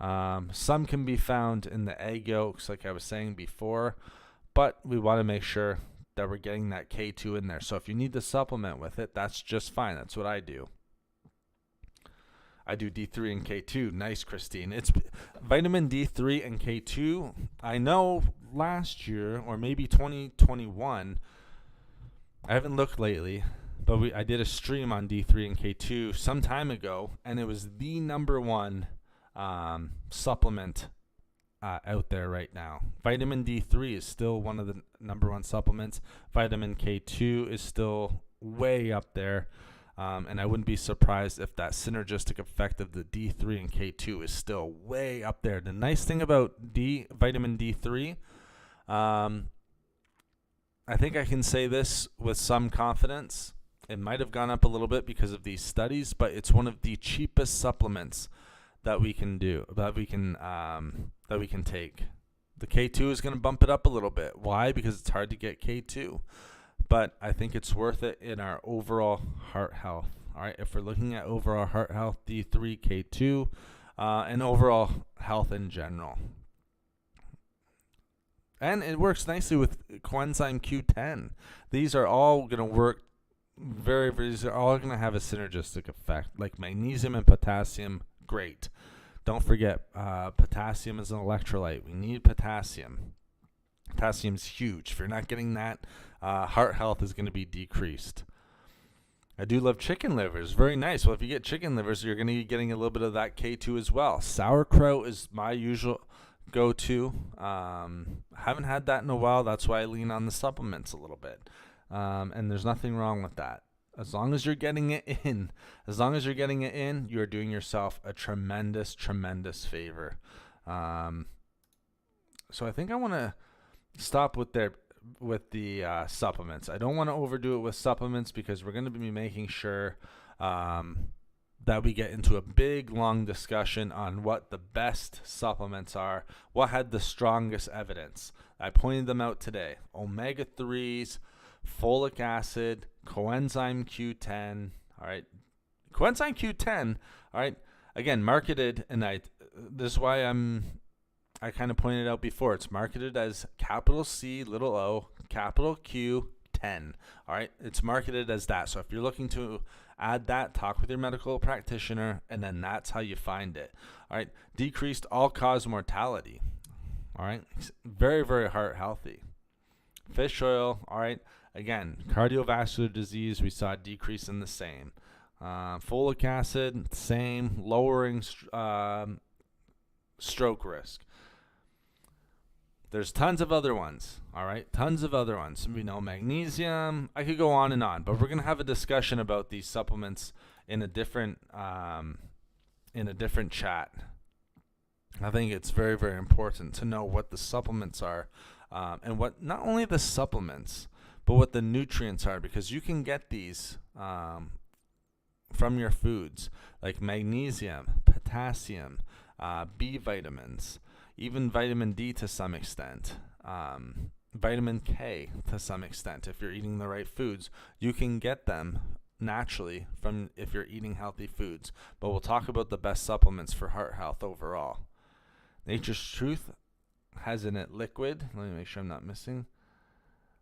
Some can be found in the egg yolks, like I was saying before, but we want to make sure that we're getting that K2 in there. So if you need to supplement with it, that's just fine. That's what I do. I do D3 and K2. Nice, Christine. It's vitamin D3 and K2. I know last year, or maybe 2021, I haven't looked lately, but I did a stream on D3 and K2 some time ago, and it was the number one supplement out there right now. Vitamin D3 is still one of the number one supplements. Vitamin K2 is still way up there, and I wouldn't be surprised if that synergistic effect of the D3 and K2 is still way up there. The nice thing about vitamin D3, I think I can say this with some confidence, It might have gone up a little bit because of these studies, but it's one of the cheapest supplements that we can take. The K2 is going to bump it up a little bit. Why? Because it's hard to get K2. But I think it's worth it in our overall heart health. All right, if we're looking at overall heart health, D3, K2, and overall health in general. And it works nicely with coenzyme Q10. These are all going to work these are all going to have a synergistic effect. Like magnesium and potassium, great. Don't forget, potassium is an electrolyte. We need potassium. Potassium's huge. If you're not getting that, heart health is going to be decreased. I do love chicken livers. Very nice. Well, if you get chicken livers, you're going to be getting a little bit of that K2 as well. Sauerkraut is my usual go-to. Haven't had that in a while. That's why I lean on the supplements a little bit. And there's nothing wrong with that. As long as you're getting it in, you're doing yourself a tremendous, tremendous favor. So I think I want to stop with the supplements. I don't want to overdo it with supplements because we're going to be making sure that we get into a big, long discussion on what the best supplements are, what had the strongest evidence. I pointed them out today. Omega-3s, folic acid, coenzyme Q10. All right. Coenzyme Q10, all right, again, marketed, and this is why I kind of pointed out before, it's marketed as capital C, little o, capital Q, 10. All right, it's marketed as that. So if you're looking to add that, talk with your medical practitioner, and then that's how you find it. All right, decreased all-cause mortality. All right, very, very heart healthy. Fish oil, all right, again, cardiovascular disease, we saw a decrease in the same. Folic acid, same, lowering stroke risk. There's tons of other ones, all right? Tons of other ones. We know magnesium. I could go on and on, but we're going to have a discussion about these supplements in a different chat. I think it's very, very important to know what the supplements are, and what not only the supplements, but what the nutrients are, because you can get these from your foods, like magnesium, potassium, B vitamins, even vitamin D to some extent, vitamin K to some extent. If you're eating the right foods, you can get them naturally from if you're eating healthy foods. But we'll talk about the best supplements for heart health overall. Nature's Truth has in it liquid. Let me make sure I'm not missing.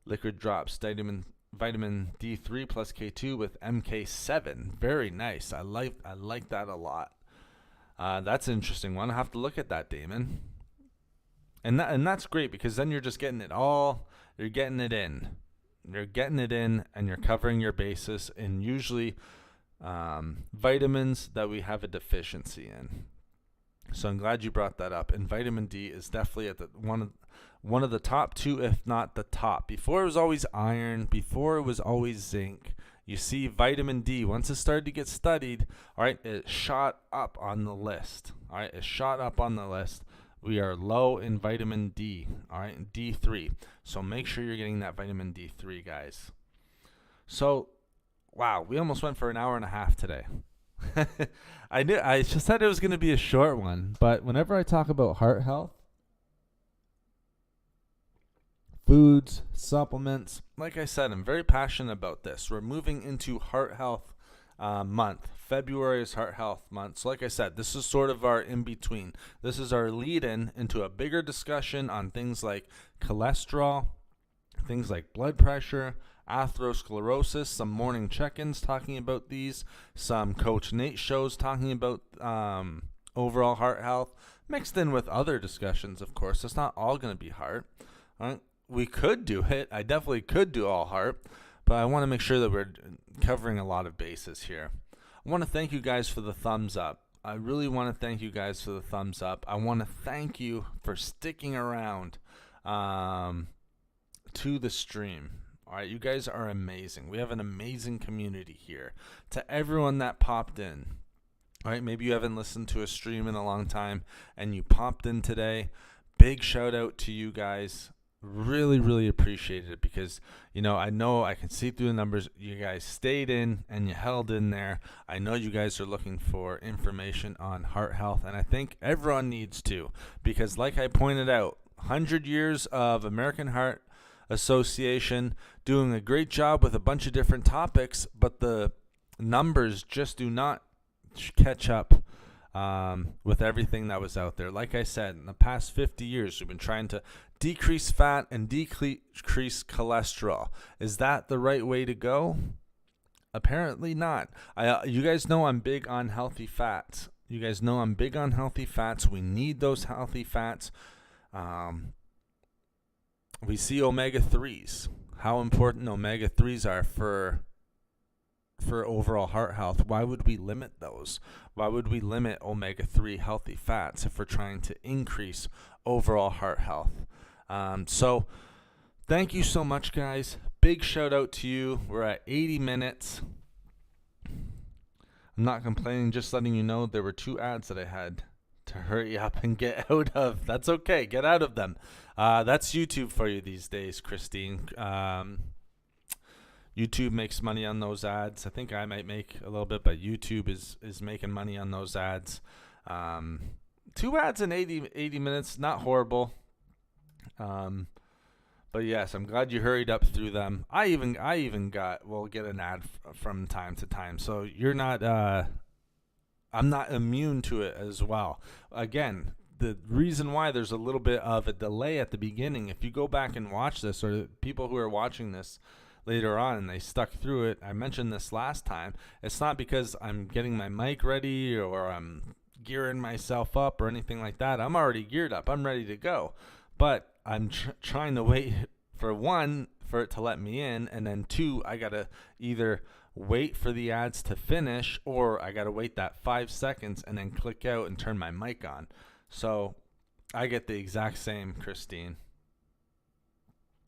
Liquid drops, vitamin D3 plus K2 with MK7. Very nice. I like that a lot. That's an interesting one. I'll have to look at that, Damon. And that's great, because then you're just getting it all. You're getting it in. And you're covering your bases in usually vitamins that we have a deficiency in. So I'm glad you brought that up. And vitamin D is definitely at one of the top two, if not the top. Before it was always iron. Before it was always zinc. You see, vitamin D, once it started to get studied, all right, it shot up on the list. All right, it shot up on the list. We are low in vitamin D, all right, D3. So make sure you're getting that vitamin D3, guys. So, wow, we almost went for an hour and a half today. I just said it was going to be a short one, but whenever I talk about heart health, foods, supplements, like I said, I'm very passionate about this. We're moving into heart health month. February is heart health month. So like I said, this is sort of our in-between. This is our lead-in into a bigger discussion on things like cholesterol, things like blood pressure, atherosclerosis, some morning check-ins talking about these, some Coach Nate shows talking about overall heart health, mixed in with other discussions, of course. It's not all going to be heart. All right? We could do it. I definitely could do all heart, but I want to make sure that we're covering a lot of bases here. I want to thank you guys for the thumbs up. I really want to thank you guys for the thumbs up. I want to thank you for sticking around to the stream. All right, you guys are amazing. We have an amazing community here. To everyone that popped in, all right, maybe you haven't listened to a stream in a long time and you popped in today. Big shout out to you guys. really appreciated it because, I know I can see through the numbers. You guys stayed in and you held in there. I know you guys are looking for information on heart health, and I think everyone needs to, because like I pointed out, 100 years of American Heart Association doing a great job with a bunch of different topics, but the numbers just do not catch up with everything that was out there. Like I said, in the past 50 years, we've been trying to decrease fat and decrease cholesterol. Is that the right way to go? Apparently not. You guys know I'm big on healthy fats. We need those healthy fats. We see omega-3s, how important omega-3s are for overall heart health. Why would we limit those? Why would we limit omega-3 healthy fats if we're trying to increase overall heart health? So thank you so much, guys. Big shout out to you. We're at 80 minutes. I'm not complaining, just letting you know there were 2 ads that I had to hurry up and get out of. That's okay. Get out of them. That's YouTube for you these days, Christine. YouTube makes money on those ads. I think I might make a little bit, but YouTube is making money on those ads. 2 ads in 80 minutes, not horrible. But yes, I'm glad you hurried up through them. I even will get an ad from time to time. So you're not, I'm not immune to it as well. Again, the reason why there's a little bit of a delay at the beginning, if you go back and watch this, or people who are watching this later on and they stuck through it, I mentioned this last time, it's not because I'm getting my mic ready or I'm gearing myself up or anything like that. I'm already geared up. I'm ready to go. But I'm trying to wait for 1, for it to let me in, and then 2, I got to either wait for the ads to finish, or I got to wait that 5 seconds and then click out and turn my mic on. So I get the exact same, Christine.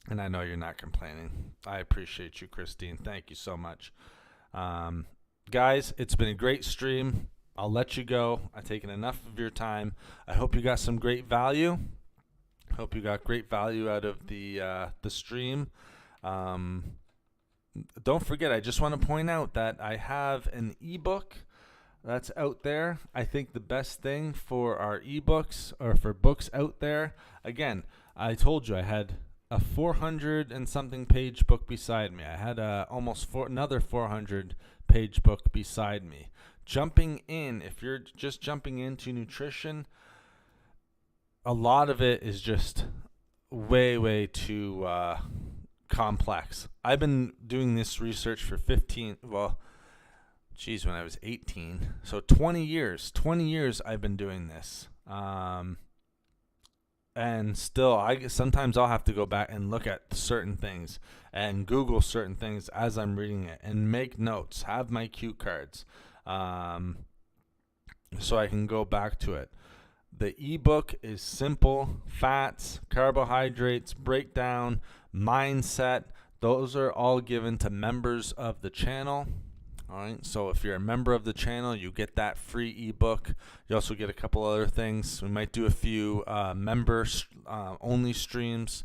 And I know you're not complaining. I appreciate you, Christine. Thank you so much. Guys, it's been a great stream. I'll let you go. I've taken enough of your time. I hope you got some great value. Hope you got great value out of the stream. Don't forget, I just want to point out that I have an ebook that's out there. I think the best thing for our ebooks, or for books out there, again, I told you I had a 400 and something page book beside me. I had another 400 page book beside me. Jumping in, if you're just jumping into nutrition, a lot of it is just way too complex. I've been doing this research for when I was 18. So 20 years I've been doing this. And still, sometimes I'll have to go back and look at certain things and Google certain things as I'm reading it and make notes, have my cue cards, so I can go back to it. The ebook is simple: fats, carbohydrates, breakdown, mindset. Those are all given to members of the channel. All right, so if you're a member of the channel, you get that free ebook. You also get a couple other things. We might do a few members only streams,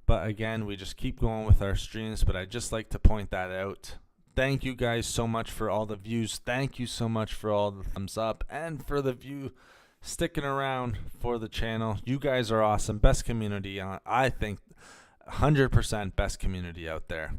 but again, we just keep going with our streams. But I just like to point that out. Thank you guys so much for all the views. Thank you so much for all the thumbs up and for the view sticking around for the channel. You guys are awesome. Best community on, I think, 100% best community out there.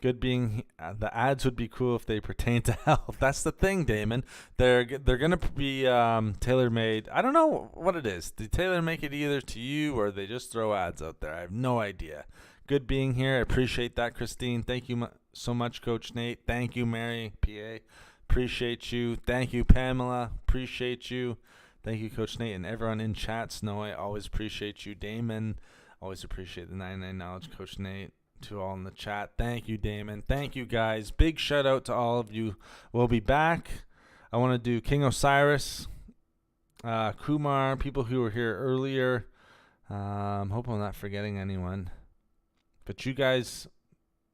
Good being, the ads would be cool if they pertain to health. That's the thing, Damon. They're gonna be tailor-made. I don't know what it is. They tailor-make it either to you or they just throw ads out there. I have no idea. Good being here. I appreciate that, Christine. Thank you so much, Coach Nate. Thank you, Mary PA. Appreciate you. Thank you, Pamela. Appreciate you. Thank you, Coach Nate, and everyone in chat. Snow, I always appreciate you. Damon, always appreciate the 99 knowledge, Coach Nate. To all in the chat, thank you, Damon. Thank you, guys. Big shout out to all of you. We'll be back. I want to do King Osiris, Kumar, people who were here earlier. Hope I'm not forgetting anyone. But you guys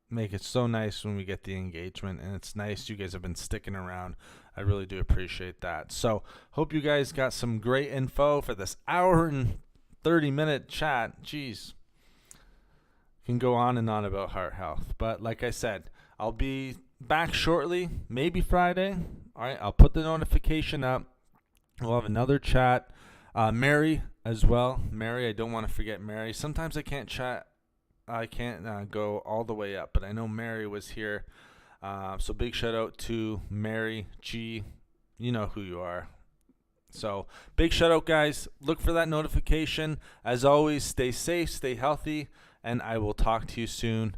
make it so nice when we get the engagement, and it's nice you guys have been sticking around. I really do appreciate that. So hope you guys got some great info for this hour and 30-minute chat. Jeez. Can go on and on about heart health. But like I said, I'll be back shortly, maybe Friday. All right, I'll put the notification up. We'll have another chat. Mary as well. Mary, I don't want to forget Mary. Sometimes I can't chat. I can't go all the way up, but I know Mary was here. So big shout out to Mary G. You know who you are. So big shout out, guys. Look for that notification. As always, stay safe, stay healthy, and I will talk to you soon.